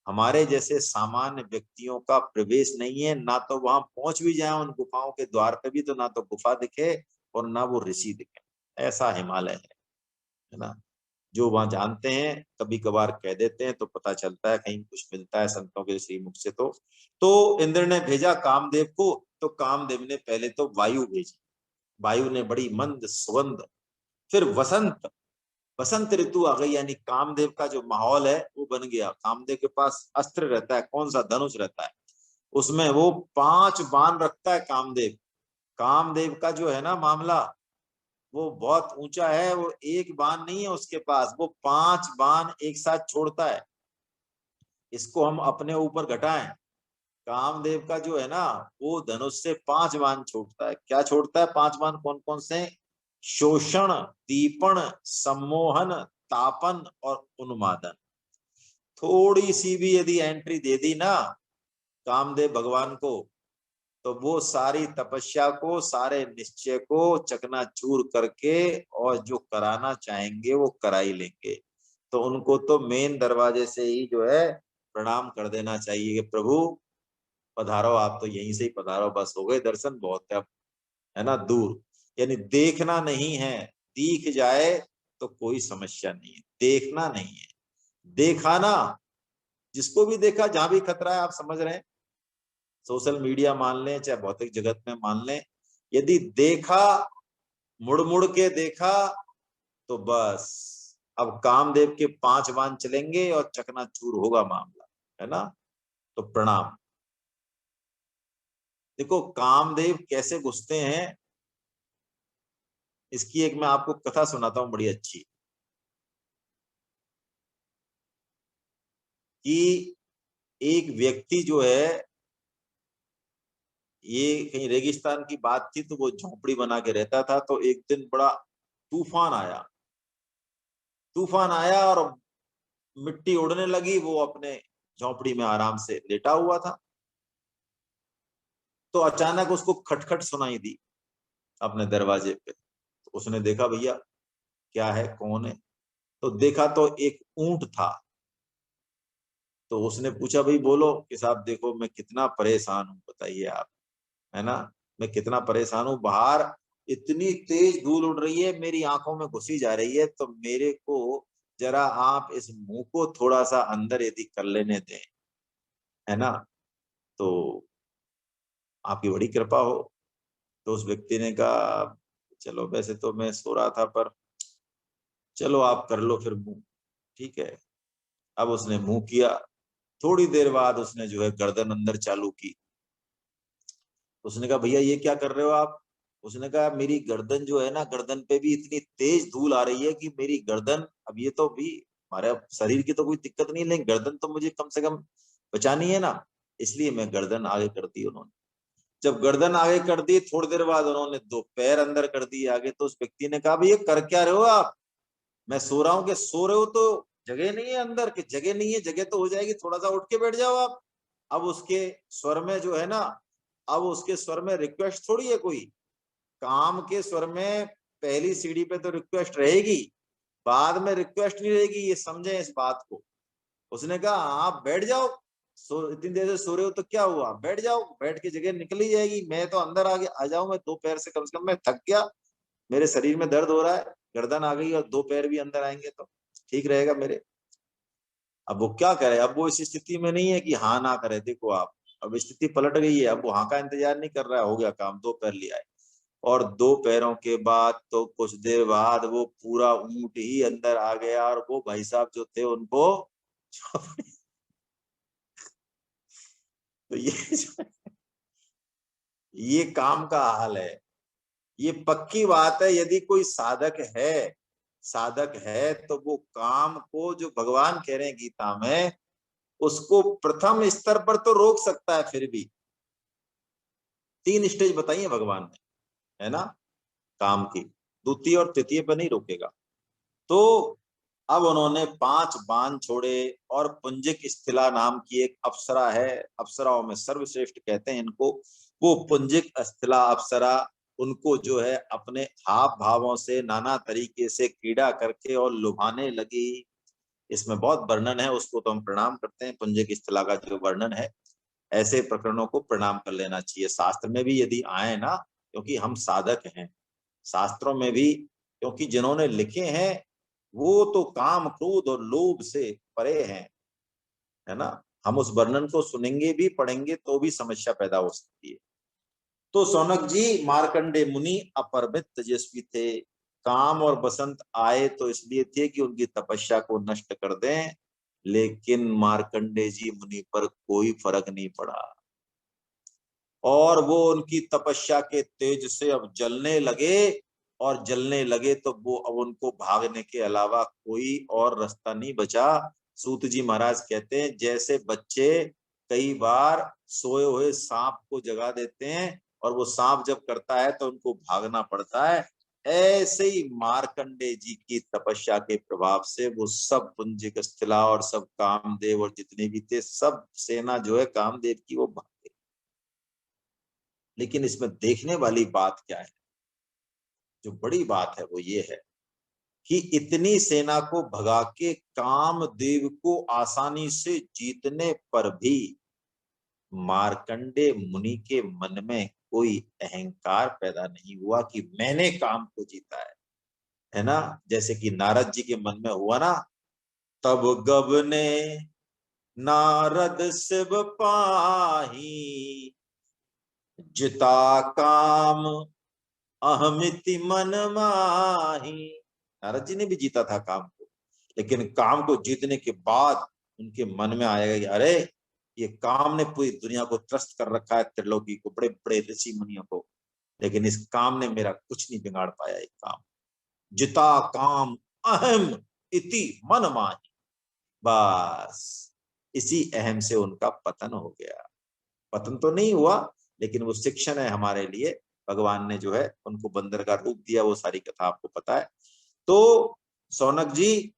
हमारे जैसे सामान्य व्यक्तियों का प्रवेश नहीं है। ना तो वहां पहुंच भी जाए उन गुफाओं के द्वार पे भी, तो ना तो गुफा दिखे और ना वो ऋषि दिखे। ऐसा हिमालय है ना। जो वहां जानते हैं कभी कभार कह देते हैं तो पता चलता है कहीं कुछ मिलता है संतों के श्रीमुख से। तो इंद्र ने भेजा कामदेव को, तो कामदेव ने पहले तो वायु भेजी। वायु ने बड़ी मंद सुगंध, फिर वसंत, बसंत ऋतु आ गई, यानी कामदेव का जो माहौल है वो बन गया। कामदेव के पास अस्त्र रहता है, कौन सा, धनुष रहता है, उसमें वो 5 बाण रखता है कामदेव। कामदेव का जो है ना मामला, वो बहुत ऊंचा है। वो एक बाण नहीं है उसके पास, वो 5 बाण एक साथ छोड़ता है। इसको हम अपने ऊपर घटाएं, कामदेव का जो है ना, वो धनुष से 5 बाण छोड़ता है। क्या छोड़ता है 5 बाण, कौन कौन से? शोषण, दीपण, सम्मोहन, तापन और उन्मादन। थोड़ी सी भी यदि एंट्री दे दी ना कामदेव भगवान को, तो वो सारी तपस्या को, सारे निश्चय को चकनाचूर करके और जो कराना चाहेंगे वो करा ही लेंगे। तो उनको तो मेन दरवाजे से ही जो है प्रणाम कर देना चाहिए कि प्रभु पधारो, आप तो यहीं से ही पधारो, बस हो गए दर्शन, बहुत है अब, है ना, दूर। यानी देखना नहीं है, दिख जाए तो कोई समस्या नहीं है, देखना नहीं है। देखाना, जिसको भी देखा, जहां भी खतरा है, आप समझ रहे हैं, सोशल मीडिया मान लें चाहे भौतिक जगत में मान लें, यदि देखा, मुड़ मुड़ के देखा, तो बस अब कामदेव के 5 बाण चलेंगे और चकनाचूर होगा मामला, है ना। तो प्रणाम। देखो कामदेव कैसे घुसते हैं, इसकी एक मैं आपको कथा सुनाता हूं बड़ी अच्छी। कि एक व्यक्ति जो है, ये कहीं रेगिस्तान की बात थी, तो वो झोपड़ी बना के रहता था। तो एक दिन बड़ा तूफान आया, तूफान आया और मिट्टी उड़ने लगी। वो अपने झोपड़ी में आराम से लेटा हुआ था, तो अचानक उसको खटखट सुनाई दी अपने दरवाजे पे। तो उसने देखा, भैया क्या है, कौन है? तो देखा तो एक ऊंट था। तो उसने पूछा, भाई बोलो कि साहब देखो मैं कितना परेशान हूं, बताइए आप, है ना, मैं कितना परेशान हूं। बाहर इतनी तेज धूल उड़ रही है, मेरी आंखों में घुसी जा रही है, तो मेरे को जरा आप इस मुंह को थोड़ा सा अंदर यदि कर लेने दें, है ना, तो आपकी बड़ी कृपा हो। तो उस व्यक्ति ने कहा, चलो वैसे तो मैं सो रहा था, पर चलो आप कर लो फिर मुंह, ठीक है। अब उसने मुंह किया। थोड़ी देर बाद उसने जो है गर्दन अंदर चालू की। उसने कहा, भैया ये क्या कर रहे हो आप? उसने कहा, मेरी गर्दन जो है ना, गर्दन पे भी इतनी तेज धूल आ रही है कि मेरी गर्दन, अब ये तो भी हमारे शरीर की तो कोई दिक्कत नहीं है, लेकिन गर्दन तो मुझे कम से कम बचानी है ना, इसलिए मैं गर्दन आगे कर दी उन्होंने। जब गर्दन आगे कर दी, थोड़ी देर बाद उन्होंने 2 पैर अंदर कर दिए आगे। तो उस व्यक्ति ने कहा, भैया कर क्या रहे हो आप? मैं सो रहा हूँ। कि सो रहे हो तो जगह नहीं है अंदर? कि जगह नहीं है, जगह तो हो जाएगी, थोड़ा सा उठ के बैठ जाओ आप। अब उसके स्वर में जो है ना, अब उसके स्वर में रिक्वेस्ट थोड़ी है कोई। काम के स्वर में पहली सीढ़ी पे तो रिक्वेस्ट रहेगी, बाद में रिक्वेस्ट नहीं रहेगी, ये समझे इस बात को। उसने कहा, आप बैठ जाओ, सो इतनी देर से सो रहे हो तो क्या हुआ, बैठ जाओ, बैठ के जगह निकल ही जाएगी। मैं तो अंदर आगे आ जाऊं, मैं 2 पैर से कम मैं थक गया, मेरे शरीर में दर्द हो रहा है, गर्दन आ गई और 2 पैर भी अंदर आएंगे तो ठीक रहेगा मेरे। अब वो क्या करे, अब वो इस स्थिति में नहीं है कि हाँ ना करे। देखो आप, अब स्थिति पलट गई है, अब वो हाँ का इंतजार नहीं कर रहा है, हो गया काम, 2 पैर लिया है। और 2 पैरों के बाद तो कुछ देर बाद वो पूरा ऊंट ही अंदर आ गया, और वो भाई साहब जो थे उनको तो ये काम का हाल है। ये पक्की बात है, यदि कोई साधक है तो वो काम को जो भगवान कह रहे हैं गीता में, उसको प्रथम स्तर पर तो रोक सकता है। फिर भी 3 स्टेज बताई है भगवान ने, है ना, काम की। द्वितीय और तृतीय पर नहीं रोकेगा। तो अब उन्होंने 5 बाण छोड़े, और पुंजिक स्थिला नाम की एक अप्सरा है, अप्सराओं में सर्वश्रेष्ठ कहते हैं इनको। वो पुंजिक स्थिला अप्सरा उनको जो है अपने हाव भावों से नाना तरीके से क्रीड़ा करके और लुभाने लगी। इसमें बहुत वर्णन है, उसको तो हम प्रणाम करते हैं। पुंजिक स्थिला का जो वर्णन है, ऐसे प्रकरणों को प्रणाम कर लेना चाहिए। शास्त्र में भी यदि आए ना, क्योंकि हम साधक हैं, शास्त्रों में भी, क्योंकि जिन्होंने लिखे हैं वो तो काम क्रोध और लोभ से परे हैं, है ना। हम उस वर्णन को सुनेंगे भी, पढ़ेंगे तो भी समस्या पैदा हो सकती है। तो सौनक जी, मार्कंडे मुनि अपरिमित तेजस्वी थे। काम और बसंत आए तो इसलिए थे कि उनकी तपस्या को नष्ट कर दें, लेकिन मार्कंडे जी मुनि पर कोई फर्क नहीं पड़ा, और वो उनकी तपस्या के तेज से अब जलने लगे। और जलने लगे तो वो अब उनको भागने के अलावा कोई और रास्ता नहीं बचा। सूत जी महाराज कहते हैं, जैसे बच्चे कई बार सोए हुए सांप को जगा देते हैं, और वो सांप जब करता है तो उनको भागना पड़ता है, ऐसे ही मार्कंडे जी की तपस्या के प्रभाव से वो सब पुंजिक स्थिला और सब कामदेव और जितने भी थे, सब सेना जो है कामदेव की, वो भाग गई। लेकिन इसमें देखने वाली बात क्या है, जो बड़ी बात है वो ये है कि इतनी सेना को भगा के कामदेव को आसानी से जीतने पर भी मार्कंडे मुनि के मन में कोई अहंकार पैदा नहीं हुआ कि मैंने काम को जीता है ना। जैसे कि नारद जी के मन में हुआ ना, तब गबने नारद शिव पाही, जिता काम अहमिति मन माही। नारद जी ने भी जीता था काम को, लेकिन काम को जीतने के बाद उनके मन में आएगा कि अरे, ये काम ने पूरी दुनिया को त्रस्त कर रखा है, त्रिलोकी को, बड़े बड़े ऋषि मुनियों को, लेकिन इस काम ने मेरा कुछ नहीं बिगाड़ पाया। एक काम जिता काम अहम इति मन माही, बस इसी अहम से उनका पतन हो गया। पतन तो नहीं हुआ, लेकिन वो शिक्षण है हमारे लिए। भगवान ने जो है उनको बंदर का रूप दिया, वो सारी कथा आपको पता है। तो सौनक जी,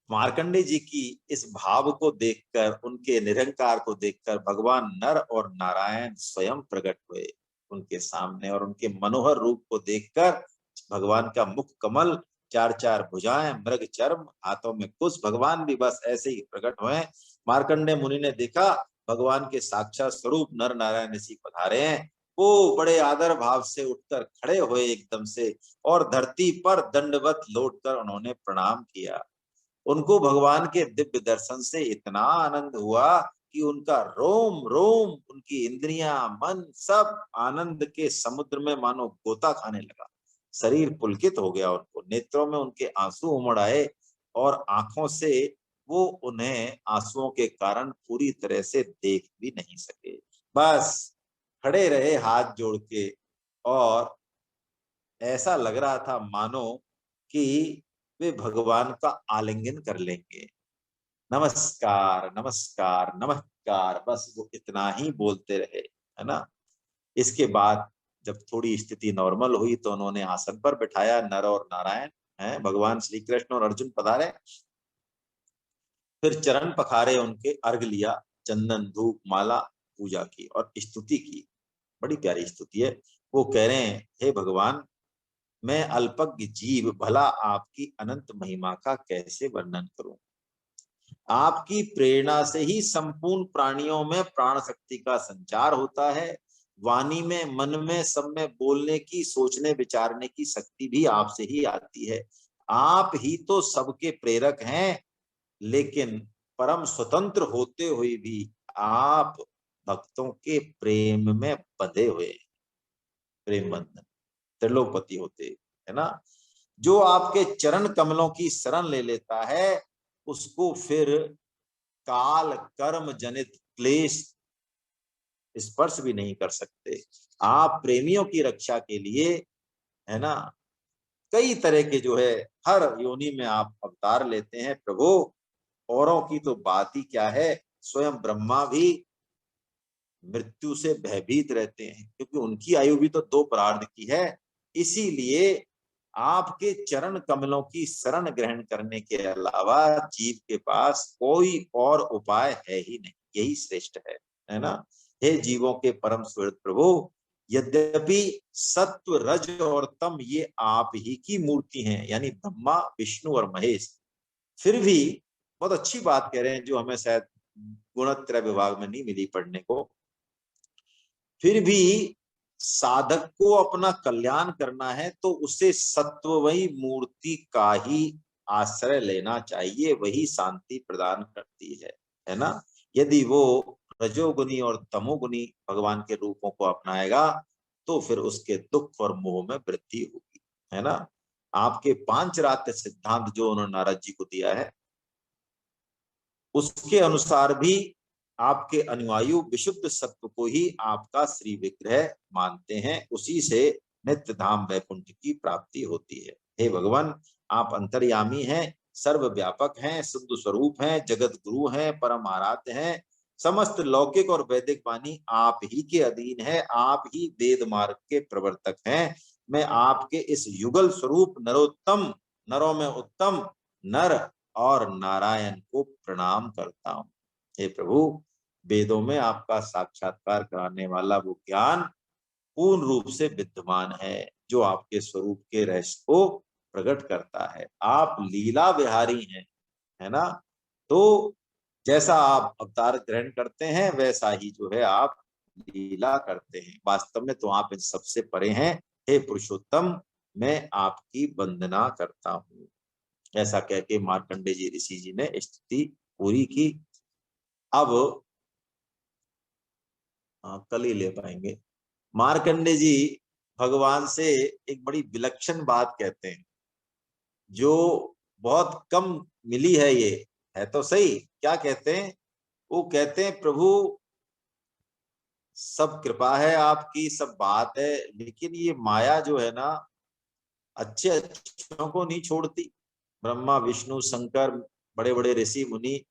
मार्कंडे जी की इस भाव को देखकर, उनके निरंकार को देखकर भगवान नर और नारायण स्वयं प्रकट हुए उनके सामने, और उनके मनोहर रूप को देखकर भगवान का मुख कमल, 4 भुजाएं, मृग चर्म, हाथों में कुश, भगवान भी बस ऐसे ही प्रकट हुए। मार्कंडे मुनि ने देखा भगवान के साक्षात स्वरूप नर नारायण ऋषि पधारे हैं। वो बड़े आदर भाव से उठकर खड़े हुए एकदम से, और धरती पर दंडवत लौटकर उन्होंने प्रणाम किया। उनको भगवान के दिव्य दर्शन से इतना आनंद हुआ कि उनका रोम रोम, उनकी इंद्रियां, मन, सब आनंद के समुद्र में मानो गोता खाने लगा। शरीर पुलकित हो गया, उनको नेत्रों में उनके आंसू उमड़ आए, और आंखों से वो उन्हें आंसुओं के कारण पूरी तरह से देख भी नहीं सके। बस खड़े रहे हाथ जोड़ के, और ऐसा लग रहा था मानो कि वे भगवान का आलिंगन कर लेंगे। नमस्कार नमस्कार नमस्कार, बस वो इतना ही बोलते रहे, है ना। इसके बाद जब थोड़ी स्थिति नॉर्मल हुई तो उन्होंने आसन पर बिठाया नर और नारायण, हैं भगवान श्री कृष्ण और अर्जुन पधारे। फिर चरण पखारे उनके, अर्घ लिया, चंदन धूप माला पूजा की और स्तुति की। बड़ी प्यारी स्तुति है। वो कह रहे हैं, हे भगवान, मैं अल्पज्ञ जीव भला आपकी अनंत महिमा का कैसे वर्णन करूं। आपकी प्रेरणा से ही संपूर्ण प्राणियों में प्राण शक्ति का संचार होता है। वाणी में, मन में, सब में बोलने की, सोचने विचारने की शक्ति भी आपसे ही आती है। आप ही तो सबके प्रेरक हैं, लेकिन परम स्वतंत्र होते हुए भी आप भक्तों के प्रेम में बंधे हुए हैं। प्रेम बंधन, त्रिलोकपति होते, है ना। जो आपके चरण कमलों की शरण ले लेता है उसको फिर काल कर्म जनित क्लेश स्पर्श भी नहीं कर सकते। आप प्रेमियों की रक्षा के लिए, है ना, कई तरह के जो है हर योनि में आप अवतार लेते हैं प्रभु। औरों की तो बात ही क्या है, स्वयं ब्रह्मा भी मृत्यु से भयभीत रहते हैं क्योंकि उनकी आयु भी तो 2 प्रार्ध की है। इसीलिए आपके चरण कमलों की शरण ग्रहण करने के अलावा जीव के पास कोई और उपाय है ही नहीं, यही श्रेष्ठ है ना। हे जीवों के परम सुहृद प्रभु, यद्यपि सत्व रज और तम ये आप ही की मूर्ति हैं, यानी ब्रह्मा विष्णु और महेश, फिर भी बहुत अच्छी बात कह रहे हैं जो हमें शायद गुणत्रय विभाग में नहीं मिली पढ़ने को, फिर भी साधक को अपना कल्याण करना है तो उसे सत्वमयी मूर्ति का ही आश्रय लेना चाहिए, वही शांति प्रदान करती है ना। यदि वो रजोगुनी और तमोगुनी भगवान के रूपों को अपनाएगा तो फिर उसके दुख और मोह में वृद्धि होगी, है ना। आपके पांचरात्र सिद्धांत जो उन्होंने नारद जी को दिया है उसके अनुसार भी आपके अनुयायी विशुद्ध सत्व को ही आपका श्री विग्रह मानते हैं, उसी से नित्य धाम वैकुंठ की प्राप्ति होती है। हे भगवान, आप अंतर्यामी हैं, सर्वव्यापक हैं, शुद्ध स्वरूप हैं, जगत गुरु हैं, परम आराध्य हैं, समस्त लौकिक और वैदिक वाणी आप ही के अधीन है, आप ही वेद मार्ग के प्रवर्तक हैं। मैं आपके इस युगल स्वरूप नरोत्तम, नरों में उत्तम नर और नारायण को प्रणाम करता हूं। हे प्रभु, वेदों में आपका साक्षात्कार कराने वाला वो ज्ञान पूर्ण रूप से विद्यमान है जो आपके स्वरूप के रहस्य को प्रकट करता है। आप लीला विहारी हैं, है ना। तो जैसा आप अवतार ग्रहण करते हैं वैसा ही जो है आप लीला करते हैं। वास्तव में तो आप इन सबसे परे हैं। हे पुरुषोत्तम, मैं आपकी वंदना करता हूँ। ऐसा कह के मार्कंडे जी ऋषि जी ने स्तुति पूरी की। अब कल ही ले पाएंगे। मार्कंडे जी भगवान से एक बड़ी विलक्षण बात कहते हैं जो बहुत कम मिली है, ये है तो सही। क्या कहते हैं? वो कहते हैं प्रभु सब कृपा है आपकी, सब बात है, लेकिन ये माया जो है ना अच्छे अच्छों को नहीं छोड़ती। ब्रह्मा विष्णु शंकर बड़े बड़े ऋषि मुनि,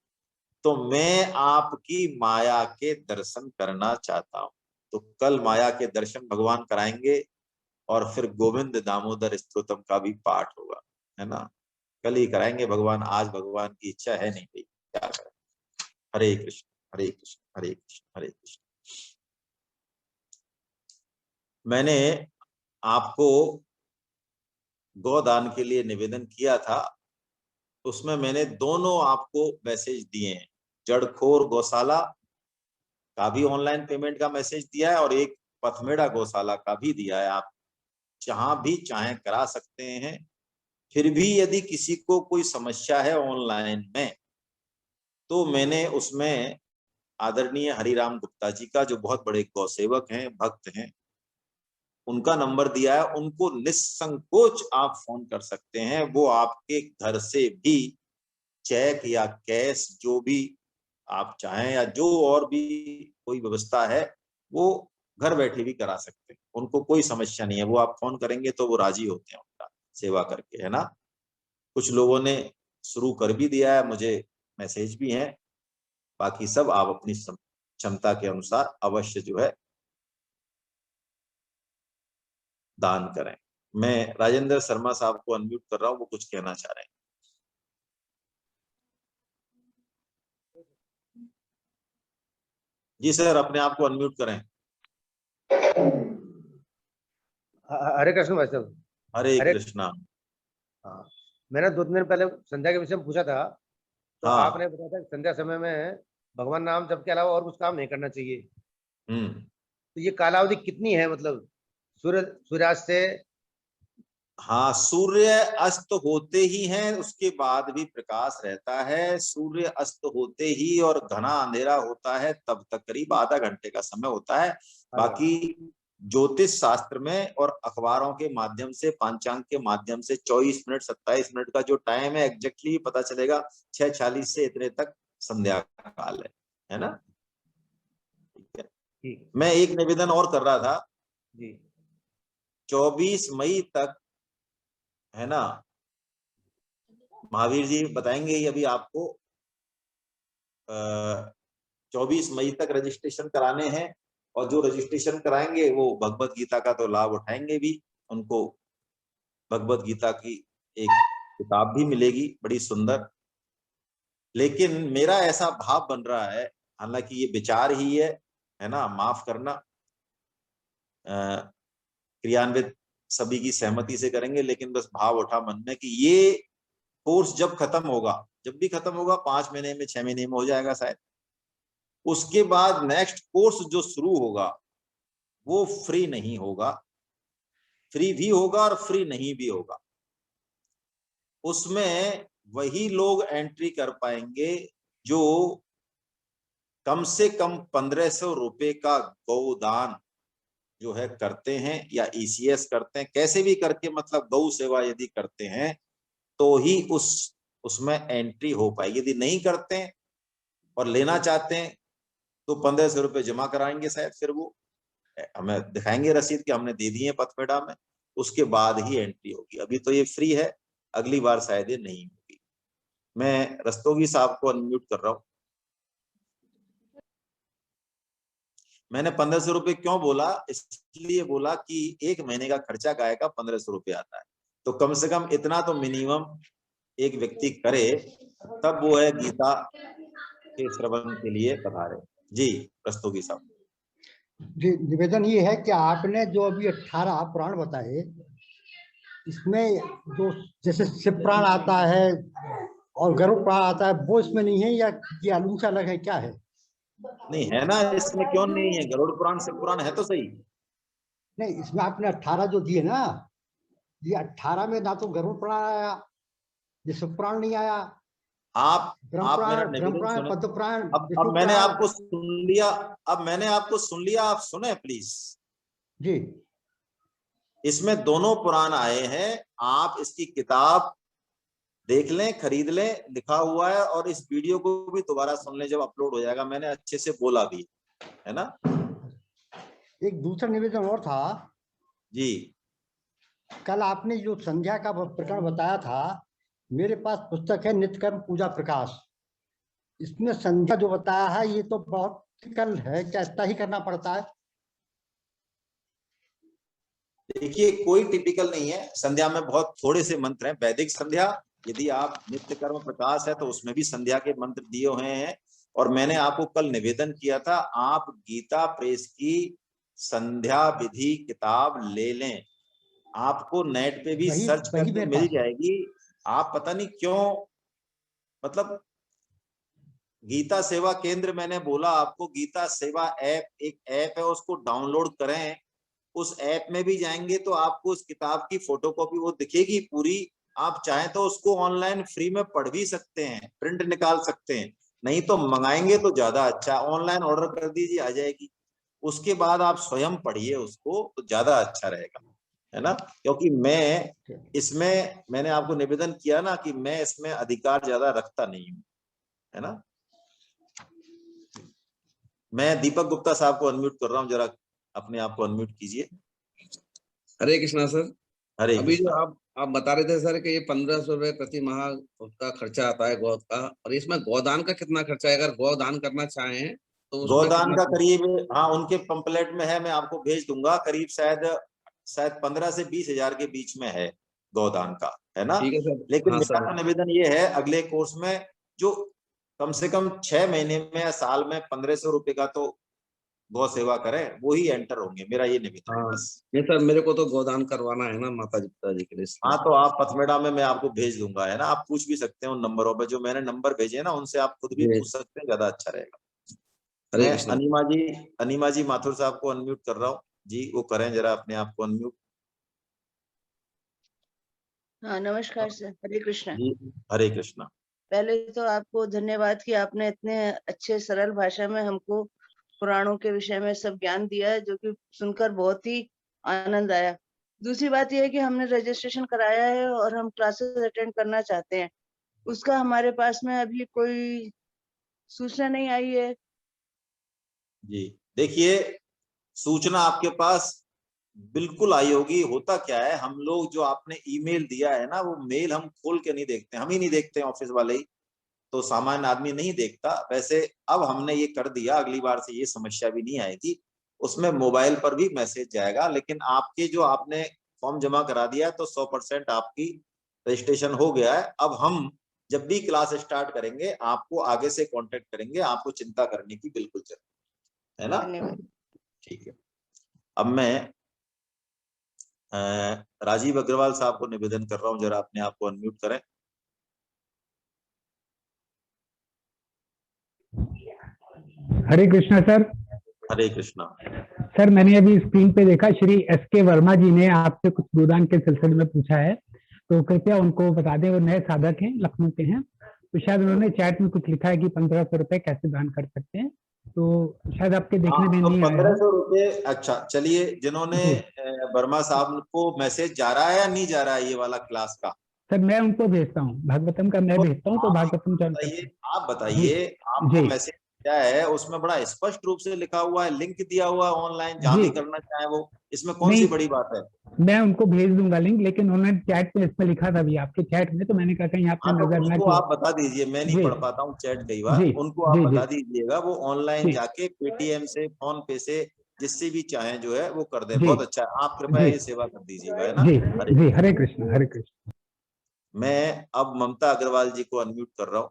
तो मैं आपकी माया के दर्शन करना चाहता हूं। तो कल माया के दर्शन भगवान कराएंगे और फिर गोविंद दामोदर स्तोत्रम का भी पाठ होगा, है ना। कल ही कराएंगे भगवान, आज भगवान की इच्छा है नहीं भाई, क्या करें। हरे कृष्ण हरे कृष्ण हरे कृष्ण हरे कृष्ण। मैंने आपको गोदान के लिए निवेदन किया था, उसमें मैंने दोनों आपको मैसेज दिए हैं। जड़खोर गौशाला का भी ऑनलाइन पेमेंट का मैसेज दिया है और एक पथमेड़ा गौशाला का भी दिया है। आप जहां भी चाहें करा सकते हैं। फिर भी यदि किसी को कोई समस्या है ऑनलाइन में, तो मैंने उसमें आदरणीय हरिराम गुप्ता जी का, जो बहुत बड़े गौसेवक हैं, भक्त हैं, उनका नंबर दिया है। उनको निसंकोच आप फोन कर सकते हैं। वो आपके घर से भी चेक या कैश जो भी आप चाहें या जो और भी कोई व्यवस्था है वो घर बैठे भी करा सकते हैं। उनको कोई समस्या नहीं है। वो आप फोन करेंगे तो वो राजी होते हैं उनका सेवा करके, है ना। कुछ लोगों ने शुरू कर भी दिया है, मुझे मैसेज भी हैं। बाकी सब आप अपनी क्षमता के अनुसार अवश्य जो है दान करें। मैं राजेंद्र शर्मा साहब को अनम्यूट कर रहा हूँ, वो कुछ कहना चाह रहे हैं। जी सर, अपने आप को अनम्यूट करें। हरे कृष्ण भाई साहब। हरे कृष्णा। हाँ, मैंने 2 दिन पहले संध्या के विषय में पूछा था, तो हाँ। आपने बताया था संध्या समय में भगवान नाम जप के अलावा और कुछ काम नहीं करना चाहिए। तो ये कालावधि कितनी है, मतलब सूर्यास्त से? हाँ, सूर्य अस्त होते ही है, उसके बाद भी प्रकाश रहता है। सूर्य अस्त होते ही और घना अंधेरा होता है तब तक करीब आधा घंटे का समय होता है। बाकी ज्योतिष शास्त्र में और अखबारों के माध्यम से, पांचांग के माध्यम से 24 मिनट 27 मिनट का जो टाइम है एग्जैक्टली पता चलेगा। 6:40 से इतने तक संध्या काल है ना। ठीक है, मैं एक निवेदन और कर रहा था जी। 24 मई तक है ना, महावीर जी बताएंगे अभी आपको 24 मई तक रजिस्ट्रेशन कराने हैं, और जो रजिस्ट्रेशन कराएंगे वो भगवत गीता का तो लाभ उठाएंगे भी, उनको भगवत गीता की एक किताब भी मिलेगी बड़ी सुंदर। लेकिन मेरा ऐसा भाव बन रहा है, हालांकि ये विचार ही है ना, माफ करना, क्रियान्वित सभी की सहमति से करेंगे, लेकिन बस भाव उठा मन में कि ये कोर्स जब खत्म होगा, जब भी खत्म होगा 5 महीने में 6 महीने में हो जाएगा शायद, उसके बाद नेक्स्ट कोर्स जो शुरू होगा वो फ्री नहीं होगा, फ्री भी होगा और फ्री नहीं भी होगा। उसमें वही लोग एंट्री कर पाएंगे जो कम से कम 1500 रुपए का गौदान जो है करते हैं, या ईसीएस करते हैं, कैसे भी करके मतलब गौ सेवा यदि करते हैं तो ही उसमें एंट्री हो पाएगी। यदि नहीं करते हैं और लेना चाहते हैं तो 1500 रुपए जमा कराएंगे, शायद फिर वो हमें दिखाएंगे रसीद कि हमने दे दिए पथपेड़ा में, उसके बाद ही एंट्री होगी। अभी तो ये फ्री है, अगली बार शायद ये नहीं होगी। मैं रस्तोगी साहब को अनम्यूट कर रहा हूं। मैंने 1500 रुपए क्यों बोला, इसलिए बोला कि एक महीने का खर्चा गाय का 1500 रुपए आता है, तो कम से कम इतना तो मिनिमम एक व्यक्ति करे, तब वो है गीता के श्रवण के लिए पधारे। जी रस्तोगी साहब। जी, निवेदन ये है कि आपने जो अभी 18 पुराण बताए, इसमें जो जैसे शिव पुराण आता है और गरुड़ पुराण आता है, वो इसमें नहीं है, या ये अलग अलग है, क्या है? नहीं है ना, इसमें क्यों नहीं है? गरुड़ पुराण शिव पुराण है तो सही। नहीं, इसमें आपने 18 जो दिए ना, ये 18 में ना तो गरुड़ पुराण आया, ये शिव पुराण नहीं आया। आप मेरा निवेदन सुने। पद्म पुराण, अब मैंने आपको सुन लिया, अब मैंने आपको सुन लिया, आप सुने प्लीज जी। इसमें दोनों पुराण आए हैं, आप इसकी किताब देख लें, खरीद लें, लिखा हुआ है, और इस वीडियो को भी दोबारा सुन लें जब अपलोड हो जाएगा, मैंने अच्छे से बोला भी है ना। एक दूसरा निवेदन और था जी। कल आपने जो संध्या का प्रकरण बताया था, मेरे पास पुस्तक है नित्यकर्म पूजा प्रकाश, इसमें संध्या जो बताया है ये तो बहुत टिपिकल है, क्या इतना ही करना पड़ता है? देखिए कोई टिपिकल नहीं है, संध्या में बहुत थोड़े से मंत्र हैं। वैदिक संध्या, यदि आप नित्य कर्म प्रकाश है तो उसमें भी संध्या के मंत्र दिए हुए हैं। और मैंने आपको कल निवेदन किया था, आप गीता प्रेस की संध्या विधि किताब ले लें, आपको नेट पे भी सर्च करके मिल जाएगी। आप पता नहीं क्यों, मतलब गीता सेवा केंद्र, मैंने बोला आपको गीता सेवा ऐप, एक ऐप है, उसको डाउनलोड करें। उस ऐप में भी जाएंगे तो आपको उस किताब की फोटोकॉपी वो दिखेगी पूरी। आप चाहें तो उसको ऑनलाइन फ्री में पढ़ भी सकते हैं, प्रिंट निकाल सकते हैं, नहीं तो मंगाएंगे तो ज्यादा अच्छा। ऑनलाइन ऑर्डर कर दीजिए, आ जाएगी, उसके बाद आप स्वयं पढ़िए उसको, तो ज्यादा अच्छा रहेगा, है ना। क्योंकि मैं इसमें, मैंने आपको निवेदन किया ना कि मैं इसमें अधिकार ज्यादा रखता नहीं हूं, है ना। मैं दीपक गुप्ता साहब को अनम्यूट कर रहा हूँ, जरा अपने आप को अनम्यूट कीजिए। हरे कृष्णा सर। हरे अभी जो आप बता रहे थे सर कि ये 1500 रुपए प्रति माह उसका खर्चा आता है गौ का, और इसमें गौदान का कितना खर्चा है? अगर गौदान करना चाहें तो गौदान का करीब, हाँ उनके पंपलेट में है, मैं आपको भेज दूंगा, करीब शायद 15 से 20 हजार के बीच में है गौदान का, है ना। ठीक है सर। लेकिन हाँ मेरा सर, निवेदन ये है, अगले कोर्स में जो कम से कम 6 महीने में या साल में 1500 रुपए का तो गौ सेवा करें, वो ही एंटर होंगे, मेरा ये निवेदन है बस। नहीं सर, मेरे को तो गौदान करवाना है ना माता जी पिताजी के लिए। हाँ तो आप पथमेड़ा में मैं आपको भेज दूंगा, है ना, आप पूछ भी सकते हैं उन नंबरों पे, जो मैंने नंबर भेजे हैं ना, उनसे आप खुद भी पूछ सकते हैं, ज्यादा अच्छा रहेगा। मैं अनिमा जी माथुर साहब को अनम्यूट कर रहा हूँ जी, वो करें जरा अपने आप को अनम्यूट। हाँ नमस्कार सर, हरे कृष्णा जी। हरे कृष्णा। पहले तो आपको धन्यवाद कि आपने इतने अच्छे सरल भाषा में हमको पुराणों के विषय में सब ज्ञान दिया है, जो कि सुनकर बहुत ही आनंद आया। दूसरी बात यह है कि हमने रजिस्ट्रेशन कराया है और हम क्लासेस अटेंड करना चाहते हैं। उसका हमारे पास में अभी कोई सूचना नहीं आई है। जी देखिए, सूचना आपके पास बिल्कुल आई होगी। होता क्या है, हम लोग जो आपने ईमेल दिया है ना, वो मेल हम खोल के नहीं देखते, हम ही नहीं देखते, ऑफिस वाले ही, तो सामान्य आदमी नहीं देखता। वैसे अब हमने ये कर दिया, अगली बार से ये समस्या भी नहीं आएगी। उसमें मोबाइल पर भी मैसेज जाएगा, लेकिन आपके जो आपने फॉर्म जमा करा दिया तो 100% आपकी रजिस्ट्रेशन हो गया है। अब हम जब भी क्लास स्टार्ट करेंगे आपको आगे से कांटेक्ट करेंगे, आपको चिंता करने की बिल्कुल जरूरत है ना। धन्यवाद। ठीक है, अब मैं राजीव अग्रवाल साहब को निवेदन कर रहा हूं, जरा अपने आप को अनम्यूट करें। हरे कृष्णा सर। हरे कृष्णा सर, मैंने अभी स्क्रीन पे देखा श्री एस.के. वर्मा जी ने आपसे कुछ गोदान के सिलसिले में पूछा है, तो कृपया उनको बता दें। वो नए साधक हैं, लखनऊ के हैं, तो शायद उन्होंने चैट में कुछ लिखा है कि 1500 रुपए कैसे दान कर सकते हैं, तो शायद आपके देखने में तो नहीं आया। 1500 रुपए। अच्छा चलिए, जिन्होंने वर्मा साहब को मैसेज जा रहा है या नहीं जा रहा है ये वाला क्लास का? सर मैं उनको भेजता हूँ, भागवतम का मैं भेजता हूँ, तो भागवतम ज्वाइन करते हैं। आप बताइए, आपको जी मैसेज क्या है? उसमें बड़ा स्पष्ट रूप से लिखा हुआ है, लिंक दिया हुआ है ऑनलाइन, जहां जी। भी करना चाहे वो। इसमें कौन सी नहीं, बड़ी बात है? मैं उनको भेज दूंगा लिंक, लेकिन उन्होंने चैट में इसमें लिखा था भी आपके चैट में, तो मैंने कहा कहीं आपने हाँ, तो नजर ना उसको किया। आप बता दीजिए, मैं नहीं जी पढ़ पाता हूँ चैट कई बार, जी उनको आप जी जी बता दीजिएगा, वो ऑनलाइन जी जाके पेटीएम से, फोन पे से, जिससे भी चाहें जो है वो कर दें। जी बहुत अच्छा है, आप कृपया जी ये सेवा कर दीजिएगा, है ना। जी हरे जी। हरे कृष्ण, हरे कृष्ण। मैं अब ममता अग्रवाल जी को अनम्यूट कर रहा हूँ।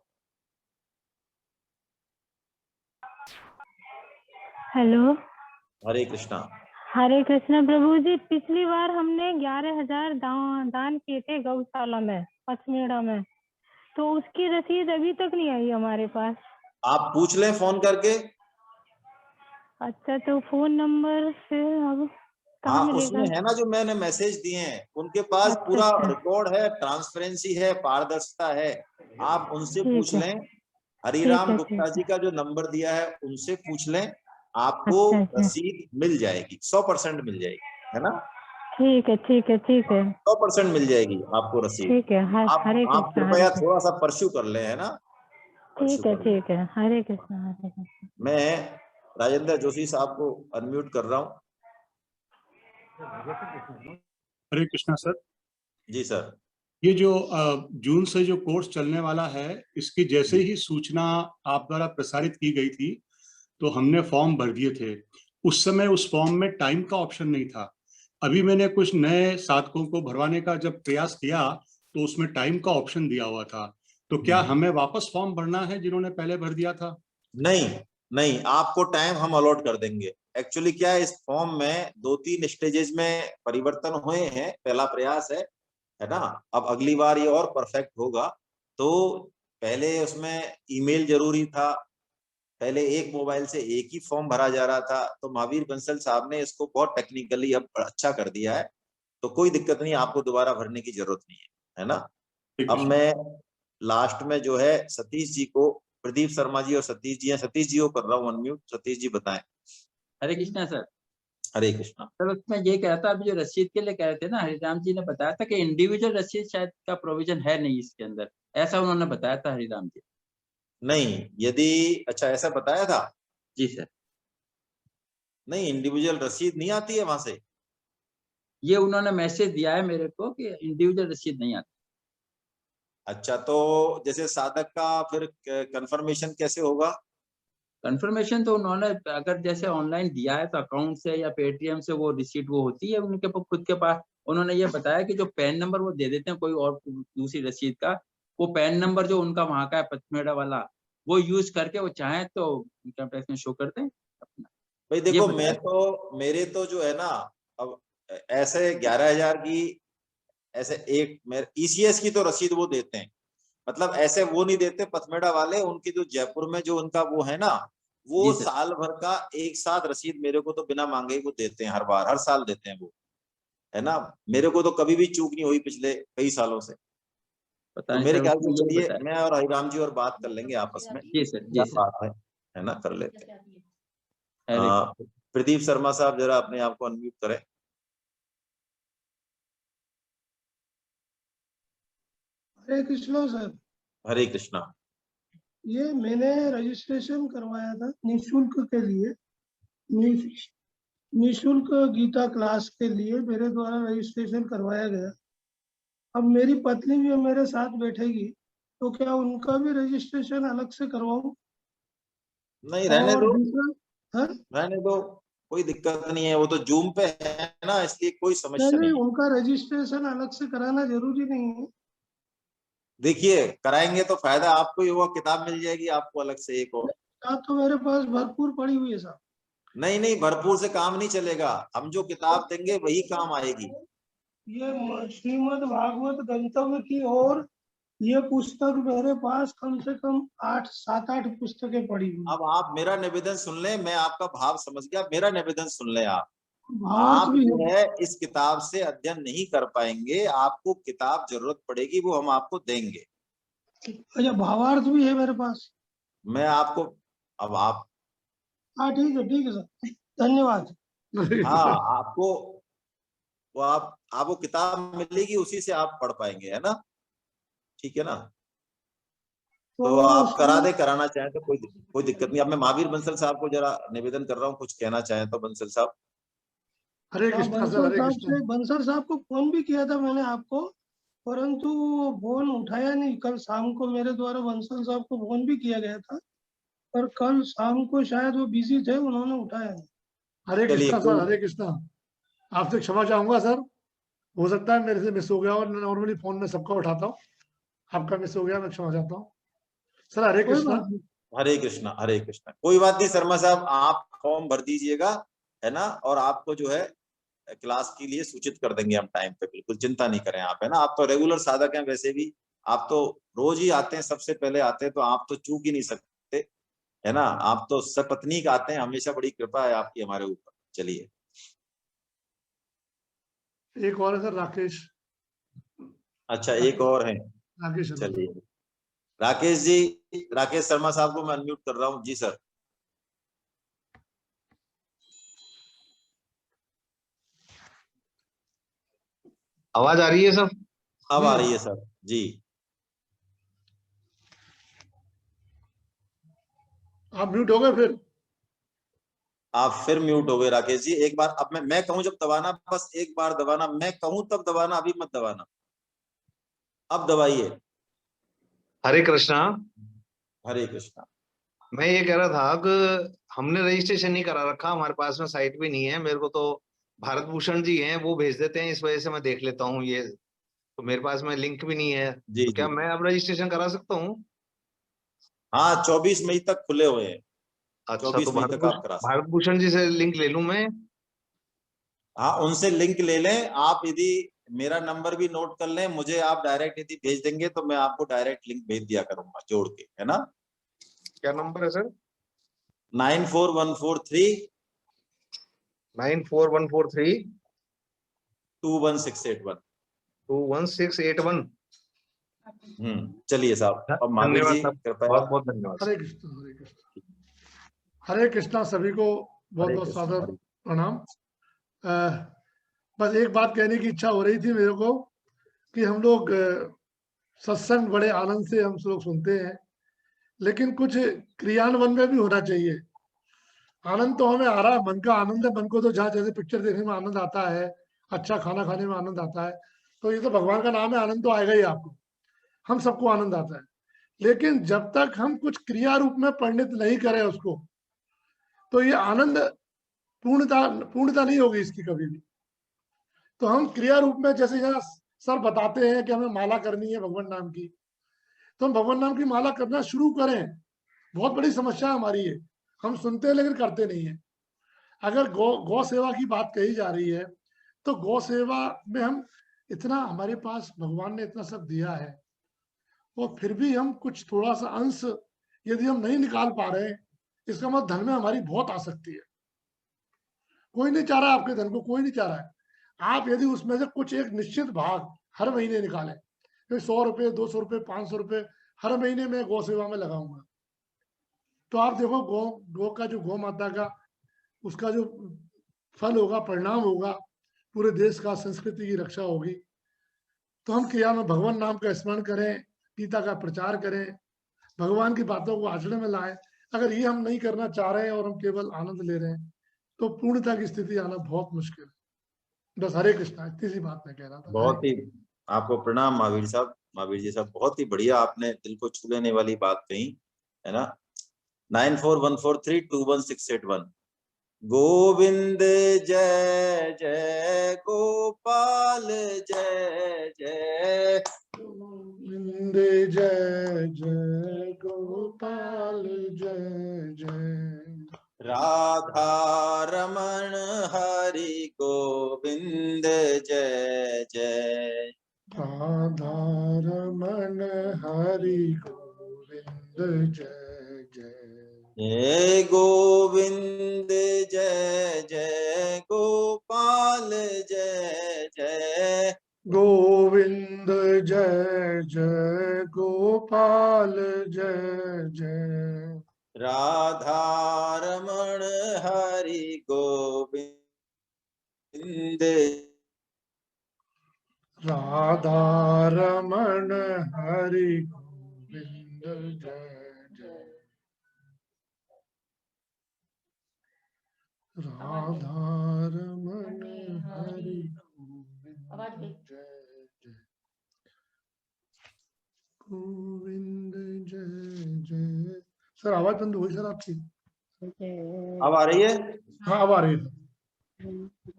हेलो। हरे कृष्णा। हरे कृष्ण प्रभु जी, पिछली बार हमने 11,000 दान किए थे गौशाला में, पचमेड़ा में, तो उसकी रसीद अभी तक नहीं आई हमारे पास। आप पूछ लें फोन करके। अच्छा, तो फोन नंबर फिर अब कहाँ हाँ, मिलेगा? उसमें है ना, जो मैंने मैसेज दिए हैं उनके पास अच्छा पूरा अच्छा, रिकॉर्ड है, ट्रांसपेरेंसी है, पारदर्शिता है। आप उनसे पूछ ठीक है लें। ठीक हरिराम है गुप्ता ठीक जी है। का जो नंबर दिया है उनसे पूछ लें, आपको अच्छा अच्छा, रसीद मिल जाएगी, 100% मिल जाएगी, है ना। ठीक है ठीक है ठीक है 100% मिल जाएगी आपको रसीद। ठीक है। हरे आप कृष्ण हरे कृपया कृष्ण। थोड़ा सा परस्यू कर लें, है ना, परस्यू कर लें। ठीक है। हरे कृष्ण हरे कृष्ण। मैं राजेंद्र जोशी साहब को अनम्यूट कर रहा हूँ। हरे कृष्णा सर। जी सर। ये जो जून से जो कोर्स चलने वाला है, इसकी जैसे ही सूचना आप द्वारा प्रसारित की गई थी, तो हमने फॉर्म भर दिए थे। उस समय उस फॉर्म में टाइम का ऑप्शन नहीं था। अभी मैंने कुछ नए साधकों को भरवाने का जब प्रयास किया, तो उसमें टाइम का ऑप्शन दिया हुआ था। तो क्या हमें वापस फॉर्म भरना है जिन्होंने पहले भर दिया था? नहीं नहीं, आपको टाइम हम अलॉट कर देंगे। एक्चुअली क्या है, इस फॉर्म में 2-3 स्टेजेस में परिवर्तन हुए हैं, पहला प्रयास है ना। अब अगली बार ये और परफेक्ट होगा। तो पहले उसमें ईमेल जरूरी था, पहले एक मोबाइल से एक ही फॉर्म भरा जा रहा था, तो महावीर बंसल साहब ने इसको बहुत टेक्निकली अब अच्छा कर दिया है। तो कोई दिक्कत नहीं, आपको दोबारा भरने की जरूरत नहीं है ना। अब मैं लास्ट में जो है सतीश जी को, प्रदीप शर्मा जी और सतीश जी हैं, सतीश जी को कर रहा हूँ अनम्यूट। सतीश जी बताएं। हरे कृष्णा सर। हरे कृष्णा सर, उसमें ये कह रहा था, अभी जो रसीद के लिए कह रहे थे ना, हरिराम जी ने बताया था कि इंडिविजुअल रसीद शायद का प्रोविजन है नहीं इसके अंदर, ऐसा उन्होंने बताया था हरिराम जी। नहीं, यदि अच्छा ऐसा बताया था? जी सर। नहीं, इंडिविजुअल रसीद नहीं आती है वहां से। ये उन्होंने मैसेज दिया है मेरे को कि इंडिविजुअल रसीद नहीं आती। अच्छा, तो जैसे साधक का फिर कंफर्मेशन कैसे होगा? कंफर्मेशन तो उन्होंने अगर जैसे ऑनलाइन दिया है तो अकाउंट से या पेटीएम से वो रिसीट वो होती है उनके खुद के पास। उन्होंने ये बताया कि जो पैन नंबर वो दे देते हैं कोई और दूसरी रसीद का, वो पैन नंबर जो उनका वहां का है पचमेड़ा वाला, वो यूज करके वो चाहे तो इनकम टैक्स में शो कर दें अपना। भाई ये देखो, बताया। मेरे तो जो है ना, अब ऐसे 11,000 की, ऐसे एक मेरे ईसीएस की तो रसीद वो देते हैं, मतलब ऐसे वो नहीं देते पथमेड़ा वाले। उनकी जो जयपुर में जो उनका वो है ना, वो जी सर। साल भर का एक साथ रसीद मेरे को तो बिना मांगे ही वो देते हैं, हर बार हर साल देते हैं वो, है ना। मेरे को तो कभी भी चूक नहीं हुई पिछले कई सालों से। पता तो नहीं मेरे सर, ख्याल से उसमें यही चलिए, बताया। मैं और हरिराम जी और बात कर लेंगे आपस में, जी सर। क्या जी सर। बात है ना, कर लेते हैं। प्रदीप शर्मा साहब जरा अपने आप को अनम्यूट करें। हरे कृष्णा सर। हरे कृष्णा। ये मैंने रजिस्ट्रेशन करवाया था निशुल्क के लिए, निशुल्क गीता क्लास के लिए मेरे द्वारा रजिस्ट्रेशन करवाया गया। अब मेरी पत्नी भी मेरे साथ बैठेगी, तो क्या उनका भी रजिस्ट्रेशन अलग से करवाऊं? नहीं, रहने और दो, दूसरा, रहने दो, कोई दिक्कत नहीं है। वो तो जूम पे है ना, इसलिए कोई समस्या नहीं है। उनका रजिस्ट्रेशन अलग से कराना जरूरी नहीं है। देखिए, कराएंगे तो फायदा आपको ही होगा, किताब मिल जाएगी आपको अलग से एक और। किताब तो मेरे पास भरपूर पड़ी हुई है साहब। नहीं नहीं, भरपूर से काम नहीं चलेगा, हम जो किताब देंगे वही काम आएगी। ये श्रीमद् भागवत गंतव्य की ओर ये पुस्तक मेरे पास कम से कम 7-8 पुस्तकें पड़ी हुई। अब आप मेरा निवेदन सुन लें, मैं आपका भाव समझ गया, मेरा निवेदन सुन लें। आप भी जो है इस किताब से अध्ययन नहीं कर पाएंगे, आपको किताब जरूरत पड़ेगी, वो हम आपको देंगे। अच्छा, भावार्थ भी है मेरे पास। मैं आपको, अब आप, हाँ ठीक है सर, धन्यवाद। हाँ, आपको वो आपको किताब मिलेगी, उसी से आप पढ़ पाएंगे, है ना? ठीक है ना? तो आप करा दे, कराना चाहें तो कोई दिक्कत नहीं। अब मैं महावीर बंसल साहब को जरा निवेदन कर रहा हूँ, कुछ कहना चाहें तो बंसल साहब। हरे कृष्णा सर। हरे कृष्णा। बंसल साहब को फोन भी किया था मैंने आपको, परंतु वो फोन उठाया नहीं। कल शाम को मेरे द्वारा बंसल साहब को फोन भी किया गया था, पर कल शाम को शायद वो बिजी थे, उन्होंने उठाया नहीं। हरे कृष्णा सर। हरे कृष्णा। आपसे क्षमा चाहूंगा सर, हो सकता है मेरे से मिस हो गया, और नॉर्मली फोन में सबका उठाता हूँ, आपका मिस हो गया, मैं क्षमा चाहता हूँ सर। हरे कृष्णा। हरे कृष्णा। हरे कृष्णा। कोई बात नहीं शर्मा साहब, आप फॉर्म भर दीजिएगा, है ना? और आपको जो है क्लास के लिए सूचित कर देंगे हम टाइम पे, बिल्कुल चिंता नहीं करें आप, है ना? आप तो रेगुलर साधक हैं वैसे भी, आप तो रोज ही आते हैं, सबसे पहले आते हैं, तो आप तो चूक ही नहीं सकते, है ना? आप तो सपत्नीक आते हैं हमेशा, बड़ी कृपा है आपकी हमारे ऊपर। चलिए, एक और है सर, राकेश। अच्छा, एक और है, राकेश। चलिए राकेश जी, राकेश शर्मा साहब को मैं अनम्यूट कर रहा हूँ। जी सर। आवाज आ रही है सर? अब आ रही है सर जी। आप म्यूट हो गए फिर? आप फिर म्यूट हो गए राकेश जी। एक बार, अब मैं कहूं जब दबाना, बस एक बार दबाना, मैं कहूं तब दबाना, अभी मत दबाना। अब दबाइए। हरे कृष्णा। हरे कृष्णा। मैं ये कह रहा था कि हमने रजिस्ट्रेशन नहीं करा रखा, हमारे पास में साइट भी नहीं है, मेरे को तो भारत भूषण जी हैं वो भेज देते हैं, इस वजह से मैं देख लेता हूँ ये, तो मेरे पास में लिंक भी नहीं है। जी, तो क्या मैं अब रजिस्ट्रेशन करा सकता हूँ? हाँ, 24 मई तक खुले हुए हैं। अच्छा, 24 तो मई तक आप करा सकते। भारत भूषण जी से लिंक ले लूं मैं? हाँ, उनसे लिंक ले लें आप। यदि मेरा नंबर भी नोट कर लें, मुझे आप डायरेक्ट यदि भेज देंगे तो मैं आपको डायरेक्ट लिंक भेज दिया करूंगा जोड़ के, है ना? क्या नंबर है सर? 94143 94143 21681 21681। चलिए साहब, अब महावीर जी कृपया। बहुत बहुत धन्यवाद। हरे कृष्णा। हरे कृष्णा। हरे कृष्णा। सभी को बहुत बहुत सादर प्रणाम। बस एक बात कहने की इच्छा हो रही थी मेरे को कि हम लोग सत्संग बड़े आनंद से हम लोग सुनते हैं, लेकिन कुछ क्रियान्वयन में भी होना चाहिए। आनंद तो हमें आ रहा है, मन का आनंद है, मन को तो जहाँ जैसे पिक्चर देखने में आनंद आता है, अच्छा खाना खाने में आनंद आता है, तो ये तो भगवान का नाम है, आनंद तो आएगा ही आपको, हम सबको आनंद आता है। लेकिन जब तक हम कुछ क्रिया रूप में परिणित नहीं करें उसको, तो ये आनंद पूर्णता नहीं होगी इसकी कभी भी। तो हम क्रिया रूप में, जैसे यहाँ सर बताते हैं कि हमें माला करनी है भगवान नाम की, तो हम भगवान नाम की माला करना शुरू करें। बहुत बड़ी समस्या हमारी है, हम सुनते हैं लेकिन करते नहीं है। अगर गौ सेवा की बात कही जा रही है, तो गौ सेवा में हम इतना, हमारे पास भगवान ने इतना सब दिया है, और फिर भी हम कुछ थोड़ा सा अंश यदि हम नहीं निकाल पा रहे हैं, इसका मतलब धन में हमारी बहुत आसक्ति है। कोई नहीं चाह रहा आपके धन को, कोई नहीं चाह रहा है। आप यदि उसमें से कुछ एक निश्चित भाग हर महीने निकालें, 100 रुपये, 200 रुपये, 500 रुपये हर महीने में गौ सेवा में लगाऊंगा, तो आप देखो गौ का जो गौ माता का उसका जो फल होगा, परिणाम होगा, पूरे देश का संस्कृति की रक्षा होगी। तो हम क्रिया में भगवान नाम का स्मरण करें, गीता का प्रचार करें, भगवान की बातों को आचरण में लाएं। अगर ये हम नहीं करना चाह रहे हैं और हम केवल आनंद ले रहे हैं तो पूर्णता की स्थिति आना बहुत मुश्किल है। बस हरे कृष्णा, इतनी सी बात मैं कह रहा था। बहुत ही आपको प्रणाम महावीर साहब, महावीर जी साहब, बहुत ही बढ़िया आपने दिल को छू लेने वाली बात कही है ना। 9414321681 गोविंद जय जय गोपाल जय जय गोविंद जय जय गोपाल जय जय राधा रमण हरि गोविंद जय जय राधा रमण हरि गोविंद जय जय जय गोविंद जय जय गोपाल जय जय गोविंद जय जय गोपाल जय जय राधा रमण हरि गोविंद राधा रमण हरि गोविंद जय जय राधा रमण हरि गोविंद जय जय गोविंद जय जय। सर आवाज बंद हो गई सर आपकी। अब आ रही है? हाँ अब आ रही है।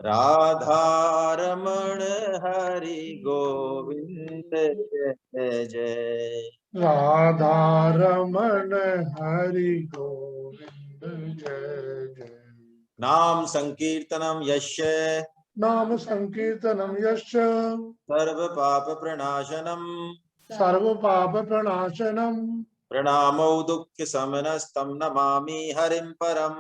राधा रमण हरि गोविंद जय जय राधा रमण हरि गोविंद जय जय नाम संकीर्तनम यस्य नाम संकीर्तनम यस्य सर्व पाप प्रणाशनम सर्व पाप प्रणाशनम प्रणामो दुःख समनस्तं नमामि हरिं परम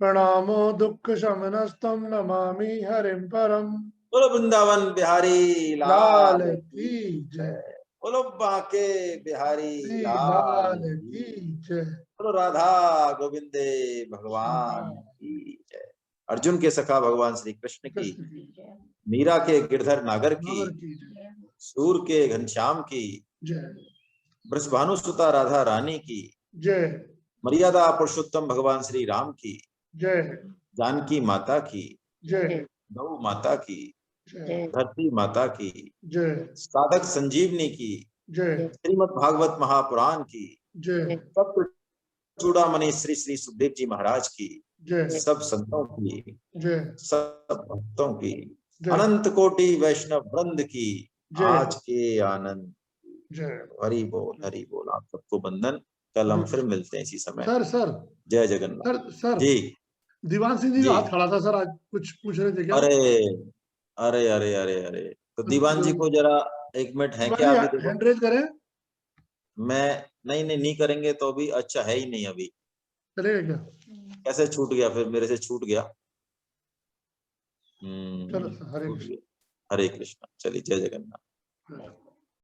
प्रणामो दुःख शमनस्तं नमामि हरिं परम। बोलो वृंदावन बिहारी लाल लाल की जय। बोलो बांके बिहारी श्री लाल लाल की की जय। बोलो राधा गोविंदे भगवान की जय। अर्जुन के सखा भगवान श्री कृष्ण की, मीरा के गिरधर नागर की, सूर के घनश्याम की जय। ब्रजभानु सुता राधा रानी की जय। मर्यादा पुरुषोत्तम भगवान श्री राम की जय। जानकी माता की जय। गौ माता की जय। धरती माता की जय। साधक संजीवनी की जय। श्रीमद् भागवत महापुराण की जय। सब चूड़ामणि श्री श्री सुखदेव जी महाराज की जय। सब संतों की जय। सब भक्तों की जय। अनंत कोटि वैष्णव वृंद की जय। आज के आनंद जय। हरि बोल हरि बोल। आप सबको बंधन। कल हम फिर मिलते हैं इसी समय। सर जय जगन्नाथ। सर जी दीवान सिंह जी का हाथ खड़ा था सर, आज कुछ पूछ रहे थे क्या? अरे अरे अरे अरे अरे तो दीवान जी को जरा 1 मिनट है क्या? अभी देखो हैंड रेज करें। मैं नहीं करेंगे तो अभी अच्छा है ही नहीं। अभी चलेगा क्या? कैसे छूट गया? फिर मेरे से छूट गया। चलो हरे कृष्ण। हरे कृष्णा। चलिए जय जगन्नाथ।